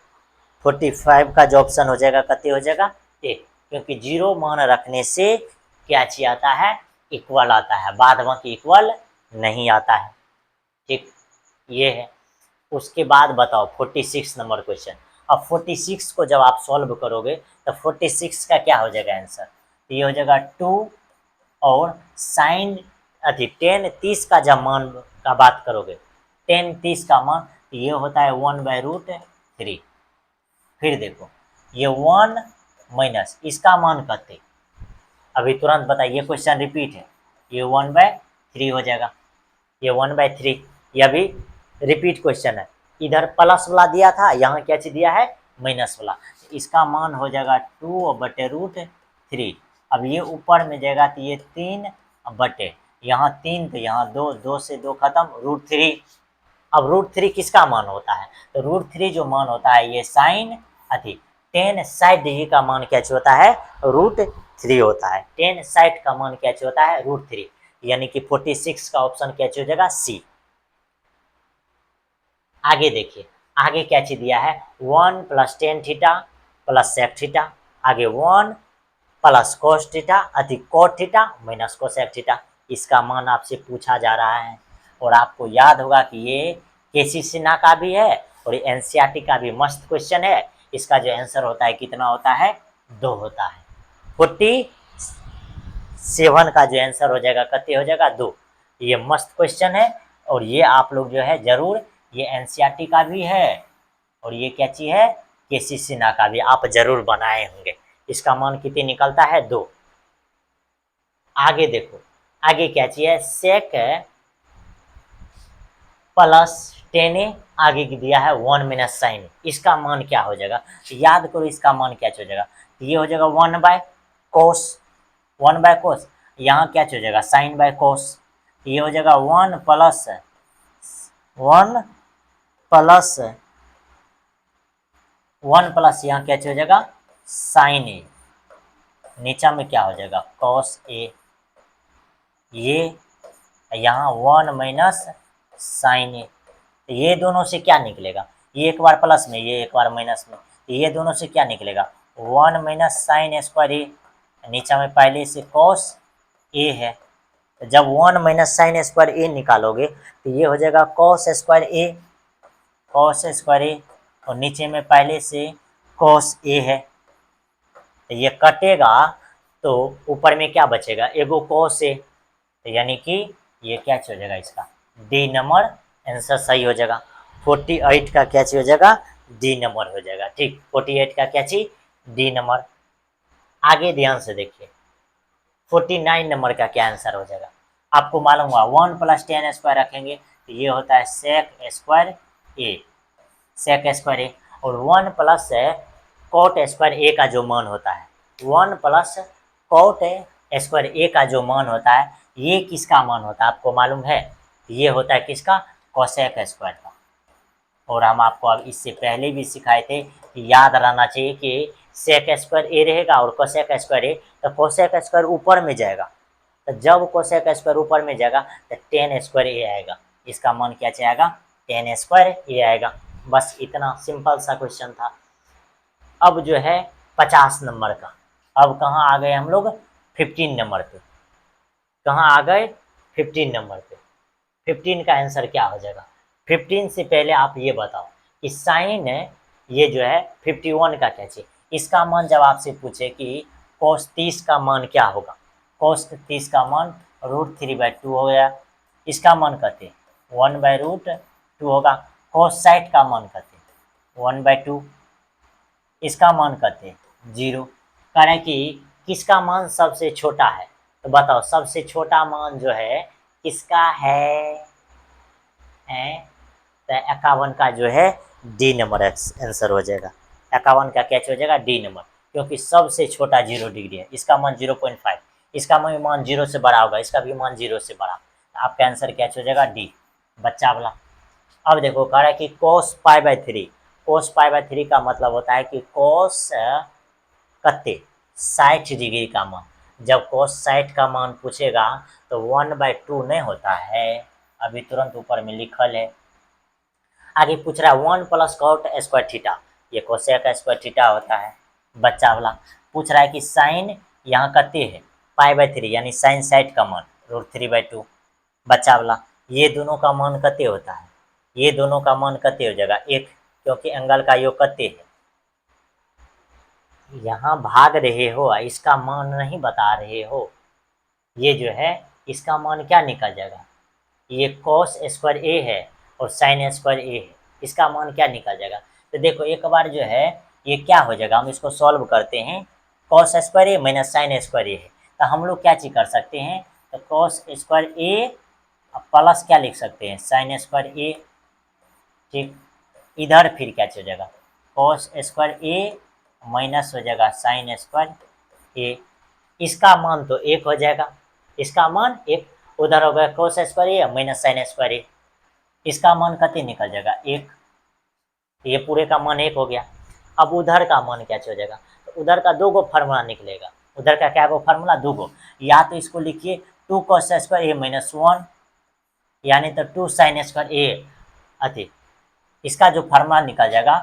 45 का जो ऑप्शन हो जाएगा कितने हो जाएगा, ए, क्योंकि 0 मान रखने से क्या चीज आता है, इक्वल आता है, बाद बाकी इक्वल नहीं आता है। ठीक, ये है। उसके बाद बताओ 46 नंबर क्वेश्चन। अब 46 को जब आप सॉल्व करोगे तो 46 का क्या हो जाएगा आंसर, तो ये हो जाएगा 2 और साइन tan 30 का जब मान का बात करोगे, tan 30 का मान ये होता है 1/√3। फिर देखो ये 1 माइनस इसका मान कहते, अभी तुरंत बताइए, ये क्वेश्चन रिपीट है, ये 1/3 हो जाएगा, ये 1/3, यह भी रिपीट क्वेश्चन है। इधर प्लस वाला दिया था, यहाँ क्या चीज दिया है, माइनस वाला, इसका मान हो जाएगा 2/√3। अब ये ऊपर में जाएगा तो ये 3 बटे, यहाँ 3 तो यहाँ 2, 2 से 2 खत्म, √3। अब √3 किसका मान होता है, तो √3 जो मान होता है ये साइन tan 60 डिग्री का मान क्या होता है, √3 होता है। tan 60 का मान क्या होता है, √3, यानी कि 46 का ऑप्शन क्या हो जाएगा, सी। आगे देखिए, आगे क्या चीज दिया है, 1 + tan थीटा + sec थीटा, आगे 1 + cos थीटा अधिक cot थीटा - cosec थीटा, इसका मान आपसे पूछा जा रहा है। और आपको याद होगा कि ये केसी सिन्हा का भी है और ये एनसीईआरटी का भी मस्त क्वेश्चन है। इसका जो आंसर होता है कितना होता है, 2 होता है। 47 का जो आंसर हो जाएगा कितने हो जाएगा, 2। ये मस्त क्वेश्चन है और ये आप लोग जो है जरूर, ये एनसीईआरटी का भी है और ये क्या चीज है, केसी सिन्हा का भी आप जरूर बनाए होंगे। इसका मान कितने निकलता है, 2। आगे देखो, आगे क्या चीज है, सेक प्लस tan a, आगे की दिया है 1 - sin, इसका मान क्या हो जाएगा, तो याद करो इसका मान क्या हो जाएगा, तो ये हो जाएगा 1/cos, 1/cos, यहाँ क्या हो जाएगा, sin/cos, ये हो जाएगा 1 + 1 + यहाँ क्या हो जाएगा, sin a, नीचा में क्या हो जाएगा, cos a, ये यहाँ 1 - sin a, तो ये दोनों से क्या निकलेगा, ये एक बार प्लस में, ये एक बार माइनस में, ये दोनों से क्या निकलेगा, 1 - sin स्क्वायर ए, नीचा में पहले से cos a है, तो जब 1 - sin स्क्वायर ए निकालोगे तो ये हो जाएगा cos स्क्वायर ए, cos स्क्वायर ए, और नीचे में पहले से cos a है, तो ये कटेगा तो ऊपर में क्या बचेगा, एगो cos a, तो यानी कि ये क्या हो जाएगा, इसका डी नंबर आंसर सही हो जाएगा। 48 का क्या हो जाएगा, डी नंबर हो जाएगा। ठीक, 48 का क्या चीज, डी नंबर। आगे ध्यान से देखिए, 49 नंबर का क्या आंसर हो जाएगा, आपको मालूम हुआ 1 + tan स्क्वायर रखेंगे तो ये होता है sec स्क्वायर ए, sec स्क्वायर ए, और 1 + cot स्क्वायर ए का जो मान होता है, 1 + cot स्क्वायर ए का जो मान होता है, ये किसका मान होता है आपको मालूम है, ये होता है किसका, कोसेक स्क्वायर का। और हम आपको अब इससे पहले भी सिखाए थे कि याद रहना चाहिए कि सेक स्क्वायर ए रहेगा और कोसेक स्क्वायर ए, तो कोसेक स्क्वायर ऊपर में जाएगा, तो जब कोसेक स्क्वायर ऊपर में जाएगा तो टेन स्क्वायर ए आएगा। इसका मान क्या आएगा? टेन स्क्वायर ए आएगा। बस इतना सिंपल सा क्वेश्चन था। अब जो है 50 नंबर का, अब कहाँ आ गए हम लोग? 15 नंबर पे। कहाँ आ गए? 15 नंबर पे। 15 का आंसर क्या हो जाएगा? 15 से पहले आप ये बताओ कि साइन ये जो है 51 का क्या चाहिए? इसका मान जब आपसे पूछे कि cos 30 का मान क्या होगा, cos 30 का मान √3/2 हो गया, इसका मान कहते हैं 1/√2 होगा। cos 60 का मान कहते हैं 1/2, इसका मान कहते हैं 0। कह रहे हैं कि किसका मान सबसे छोटा है, तो बताओ सबसे छोटा मान जो है किसका है? तो 51 का जो है डी नंबर आंसर हो जाएगा। 51 का क्या हो जाएगा? डी नंबर, क्योंकि सबसे छोटा 0 डिग्री है। इसका मान 0.5, इसका मान 0 से बड़ा होगा, इसका भी मान 0 से बड़ा। तो आपका आंसर क्या हो जाएगा? डी, बच्चा वाला। अब देखो कह रहा है कि cos π/3, cos π/3 का मतलब होता है कि cos कत्ते 60 डिग्री का मान। जब cos 60 का मान पूछेगा तो 1/2 नहीं होता है, अभी तुरंत ऊपर में लिखल है। आगे पूछ रहा है 1 + cot स्क्वायर थीटा, ये कोसेक स्क्वायर थीटा होता है। बच्चा वाला पूछ रहा है कि साइन यहाँ कत्ते है? π/3, यानी साइन 60 का मान √3/2। बच्चा वाला ये दोनों का मान कत्ते होता है? ये दोनों का मान कत्ते हो जाएगा? 1, क्योंकि एंगल का योग कत्ते है। यहाँ भाग रहे हो, इसका मान नहीं बता रहे हो। ये जो है इसका मान क्या निकल जाएगा? ये cos स्क्वायर ए है और साइन स्क्वायर ए है, इसका मान क्या निकल जाएगा? तो देखो एक बार जो है ये क्या हो जाएगा, हम इसको सॉल्व करते हैं। cos स्क्वायर ए माइनस साइन स्क्वायर ए है, तो हम लोग क्या चीज कर सकते हैं? तो cos स्क्वायर ए प्लस क्या लिख सकते हैं? साइन स्क्वायर ए। ठीक, इधर फिर क्या हो जाएगा? cos स्क्वायर ए माइनस हो जाएगा साइन स्क्वायर ए। इसका मान तो 1 हो जाएगा, इसका मान 1, उधर हो गया cos स्क्वायर ए माइनस साइन स्क्वायर ए, इसका मान कते निकल जाएगा? 1। ये पूरे का मान 1 हो गया। अब उधर का मान क्या हो जाएगा? तो उधर का 2 गो फार्मूला निकलेगा। उधर का क्या गो फार्मूला? 2 गो। या तो इसको लिखिए 2 cos स्क्वायर ए माइनस 1, यानी तो 2 साइन स्क्वायर ए अति, इसका जो फार्मूला निकल जाएगा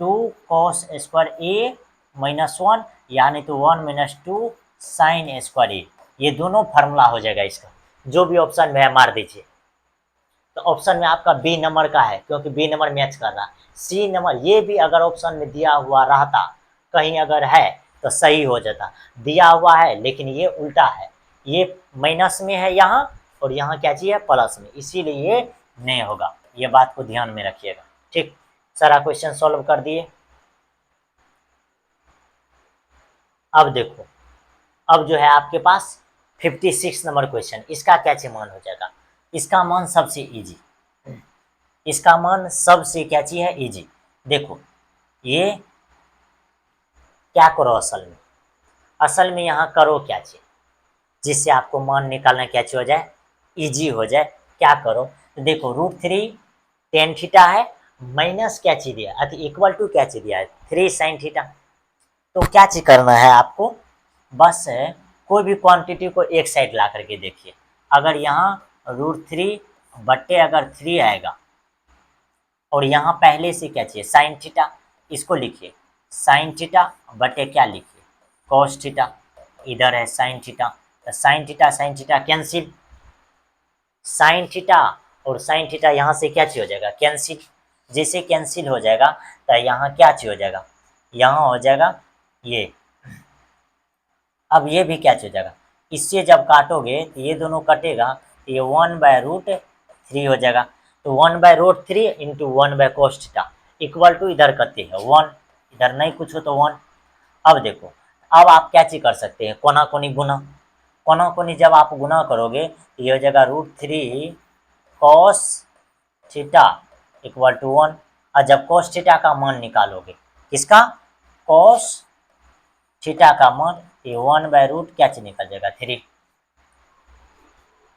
2 cos स्क्वायर ए माइनस 1, यानी तो 1 - 2 साइन स्क्वायर ए। ये दोनों फार्मूला हो जाएगा इसका, जो भी ऑप्शन में है मार दीजिए। तो ऑप्शन में आपका बी नंबर का है, क्योंकि बी नंबर मैच कर रहा है। सी नंबर ये भी अगर ऑप्शन में दिया हुआ रहता, कहीं अगर है तो सही हो जाता। दिया हुआ है लेकिन ये उल्टा है, ये माइनस में है यहाँ, और यहाँ क्या चाहिए? प्लस में, इसीलिए ये नहीं होगा। ये बात को ध्यान में रखिएगा। ठीक, सारा क्वेश्चन सॉल्व कर दिए। अब देखो, अब जो है आपके पास 56 नंबर क्वेश्चन, इसका क्या मान हो जाएगा? इसका मान सबसे इजी, इसका मान सबसे क्या चीज है? इजी। देखो ये क्या करो असल में यहाँ करो क्या चीज जिससे आपको मान निकालना क्या चीज हो जाए? इजी हो जाए। क्या करो? तो देखो √3 टेन थीटा है, माइनस क्या चीज दिया है? इक्वल टू क्या चीज दिया है? 3 साइन थीटा। तो क्या चीज करना है आपको? बस कोई भी क्वांटिटी को एक साइड ला करके देखिए। अगर यहाँ √3 बट्टे अगर 3 आएगा, और यहाँ पहले से क्या चाहिए? साइन थीटा, इसको लिखिए साइन थीटा बटे क्या लिखिए? Cos theta. इधर है साइन थीटा, तो sine theta cancel, sine theta और साइन थीटा यहाँ से क्या चीज हो जाएगा? कैंसिल। जैसे कैंसिल हो जाएगा तो यहाँ क्या चीज हो जाएगा? यहाँ हो जाएगा ये। अब ये भी क्या चीज हो जाएगा? इससे जब काटोगे तो ये दोनों कटेगा, तो ये 1/√3 हो जाएगा। तो 1/√3 into 1/cos theta equal to इधर करते हैं 1, इधर नहीं कुछ हो तो 1। अब देखो, अब आप क्या चीज कर सकते हैं? कोना कोनी गुना। कोना कोनी जब आप गुना करोगे तो ये हो जाएगा √3 cos थीटा इक्वल टू 1। और जब cos थीटा का मान निकालोगे, किसका? cos थीटा का मान, ये 1/√ क्या चीज निकल जाएगा? 3।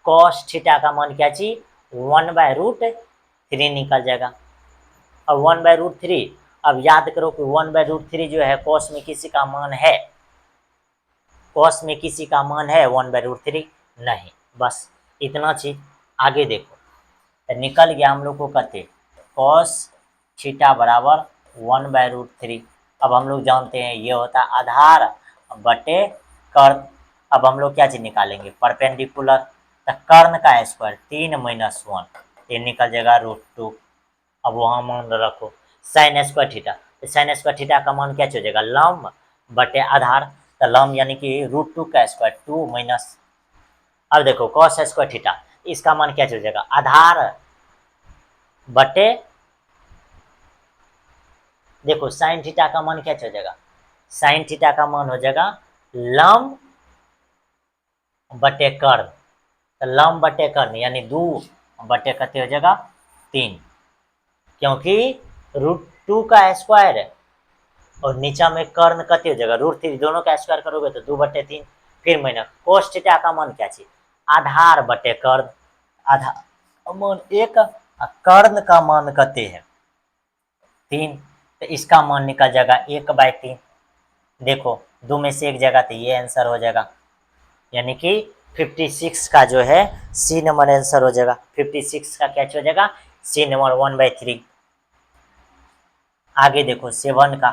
cos थीटा का मान क्या चीज? 1/√3 निकल जाएगा। और 1/√3 अब याद करो कि 1/√3 जो है कॉस में किसी का मान है, कॉस में किसी का मान है 1/√3 नहीं। बस इतना चीज। आगे देखो तो निकल गया हम लोग को कहते कॉस थीटा बराबर 1/√3। अब हम लोग जानते हैं ये होता है आधार बटे कर्ण। अब हम लोग क्या चीज निकालेंगे, परपेंडिकुलर। तो कर्ण का स्क्वायर 3 - 1 ये निकल जाएगा √2। अब वहां मान रखो साइन स्क्वायर थीटा, तो साइन स्क्वायर थीटा का मान क्या हो जाएगा, लंब बटे आधार। तो लंब यानी कि √2 का स्क्वायर 2 माइनस। अब देखो कॉस स्क्वायर थीटा, इसका मान क्या हो जाएगा, आधार बटे, देखो साइन थीटा का मान क्या हो जाएगा, साइन थीटा का मान हो जाएगा लंब बटे कर्ण। तो लंब बटे कर्ण यानी 2 बटे कितने हो जाएगा 3, क्योंकि √2 का स्क्वायर है और नीचा में कर्ण कितने हो जाएगा √3, दोनों का स्क्वायर करोगे तो 2/3। फिर मैंने कोस थीटा का मान क्या चाहिए, आधार बटे कर्ण। आधार मान 1 और कर्ण का मान कितने है 3, तो इसका मान निकल जाएगा 1/3। देखो 2 में से एक जगह तो ये आंसर हो जाएगा, यानी कि 56 का जो है सी नंबर आंसर हो जाएगा। 56 का क्या हो जाएगा, सी नंबर 1/3। आगे देखो 7 का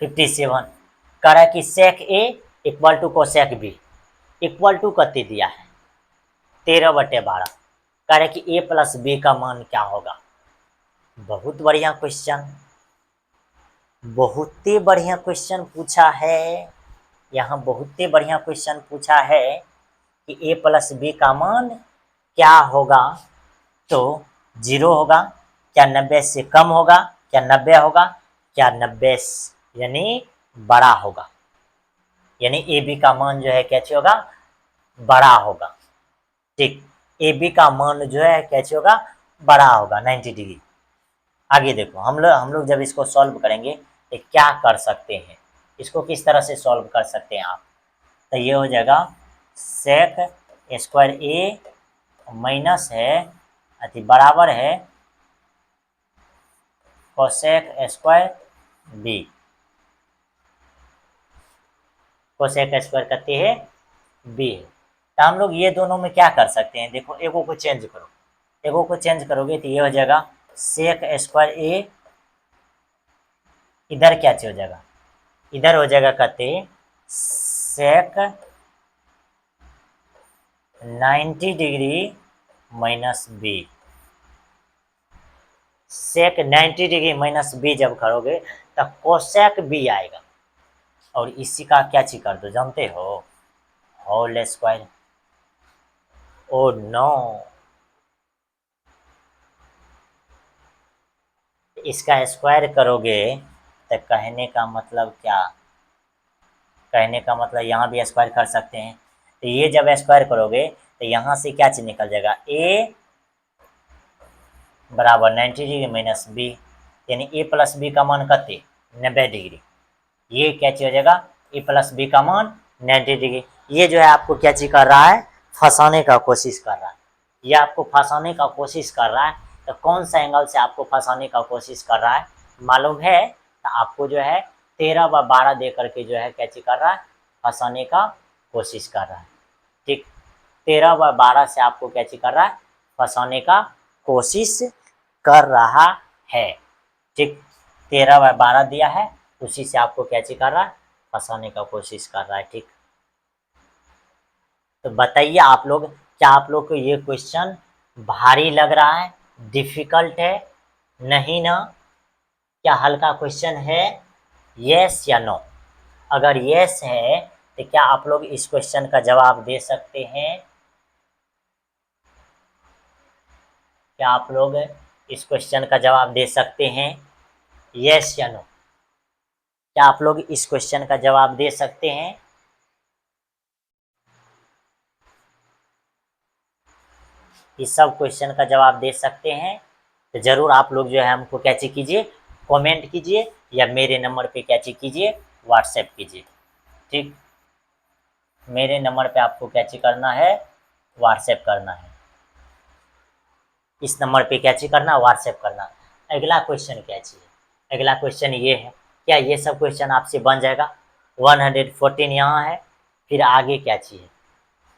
57 कह रहा है कि sec A equal to cosec B equal to कितने दिया है 13/12। कह रहा है कि ए प्लस बी का मान क्या होगा। बहुत बढ़िया क्वेश्चन, बहुत ही बढ़िया क्वेश्चन पूछा है यहाँ, बहुत ही बढ़िया क्वेश्चन पूछा है कि ए प्लस बी का मान क्या होगा। तो 0 होगा क्या, 90 से कम होगा क्या, 90 होगा क्या, 90 यानी बड़ा होगा, यानी ए बी का मान जो है कैसे होगा, बड़ा होगा। ठीक, ए बी का मान जो है कैसे होगा, बड़ा होगा 90 डिग्री। आगे देखो हम लोग जब इसको सॉल्व करेंगे तो क्या कर सकते हैं, इसको किस तरह से सॉल्व कर सकते हैं आप। तो ये हो जाएगा सेक स्क्वायर ए माइनस है अति बराबर है cosec square B. Cosec square कहते हैं बी है। तो हम लोग ये दोनों में क्या कर सकते हैं, देखो एगो को चेंज करो, एगो को चेंज करोगे तो ये हो जाएगा सेक स्क्वायर ए, इधर क्या हो जाएगा, इधर हो जाएगा कहते सेक 90 डिग्री माइनस बी। सेक 90 डिग्री माइनस बी जब करोगे तब कोसेक बी आएगा, और इसी का क्या चीज कर दो जानते हो, होल स्क्वायर। ओ नो, इसका स्क्वायर करोगे तो कहने का मतलब क्या, कहने का मतलब यहाँ भी स्क्वायर कर सकते हैं। तो ये जब स्क्वायर करोगे तो यहाँ से क्या चीज निकल जाएगा, ए बराबर 90 डिग्री माइनस बी, यानी ए प्लस बी का मान कते 90 डिग्री। ये क्या चीज हो जाएगा, ए प्लस बी का मान 90 डिग्री। ये जो है आपको क्या चीज कर रहा है, फंसाने का कोशिश कर रहा है, ये आपको फंसाने का कोशिश कर रहा है। तो कौन सा एंगल से आपको फंसाने का कोशिश कर रहा है मालूम है, तो आपको जो है 13/12 दे करके जो है क्या चीज कर रहा है, फंसाने का कोशिश कर रहा है। ठीक, 13/12 से आपको क्या चीज कर रहा है, फंसाने का कोशिश कर रहा है। ठीक, 13/12 दिया है, उसी से आपको क्या चीज कर रहा है, फंसाने का कोशिश कर रहा है। ठीक, तो बताइए आप लोग, क्या आप लोग को ये क्वेश्चन भारी लग रहा है, डिफिकल्ट है, नहीं ना, क्या हल्का क्वेश्चन है, यस या नो। अगर यस है तो क्या आप लोग इस क्वेश्चन का जवाब दे सकते हैं, क्या आप लोग इस क्वेश्चन का जवाब दे सकते हैं, यस या नो। क्या आप लोग इस क्वेश्चन का जवाब दे सकते हैं, इस सब क्वेश्चन का जवाब दे सकते हैं। तो जरूर आप लोग जो है हमको क्या चीज कीजिए, कमेंट कीजिए या मेरे नंबर पे क्या चीज कीजिए, व्हाट्सएप कीजिए। ठीक, मेरे नंबर पे आपको क्या चीज करना है, व्हाट्सएप करना है, इस नंबर पे क्या चीज करना, व्हाट्सएप करना। अगला क्वेश्चन क्या चाहिए, अगला क्वेश्चन ये है, क्या ये सब क्वेश्चन आपसे बन जाएगा? 114 यहाँ है, फिर आगे क्या चाहिए?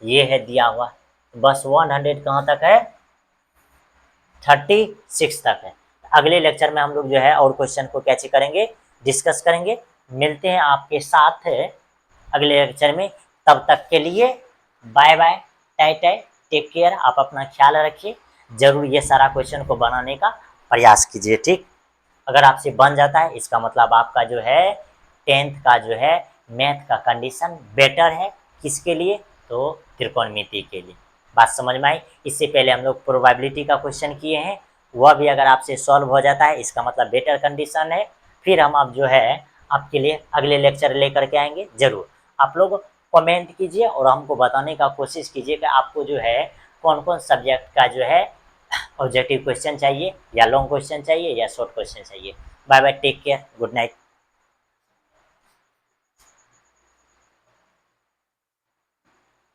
ये है दिया हुआ, बस 100 कहाँ तक है? 36 तक है। अगले लेक्चर में हम लोग जो है और क्वेश्चन को कैसे करेंगे, डिस्कस करेंगे। मिलते हैं आपके साथ अगले लेक्चर में, तब तक के लिए बाय बाय, टाई टाई, टेक केयर। आप अपना ख्याल रखिए, जरूर ये सारा क्वेश्चन को बनाने का प्रयास कीजिए, ठीक। अगर आपसे बन जाता है इसका मतलब आपका जो है 10th का जो है मैथ का कंडीशन बेटर है। किसके लिए? तो त्रिकोणमिति के लिए। बात समझ में आई? इससे पहले हम लोग प्रोबेबिलिटी का क्वेश्चन किए हैं, वह भी अगर आपसे सॉल्व हो जाता है इसका मतलब बेटर कंडीशन है। फिर हम अब जो है आपके लिए अगले लेक्चर लेकर के आएंगे। जरूर आप लोग कमेंट कीजिए और हमको बताने का कोशिश कीजिए कि आपको जो है कौन कौन सब्जेक्ट का जो है ऑब्जेक्टिव क्वेश्चन चाहिए, या लॉन्ग क्वेश्चन चाहिए, या शॉर्ट क्वेश्चन चाहिए। Bye bye, take care, good night.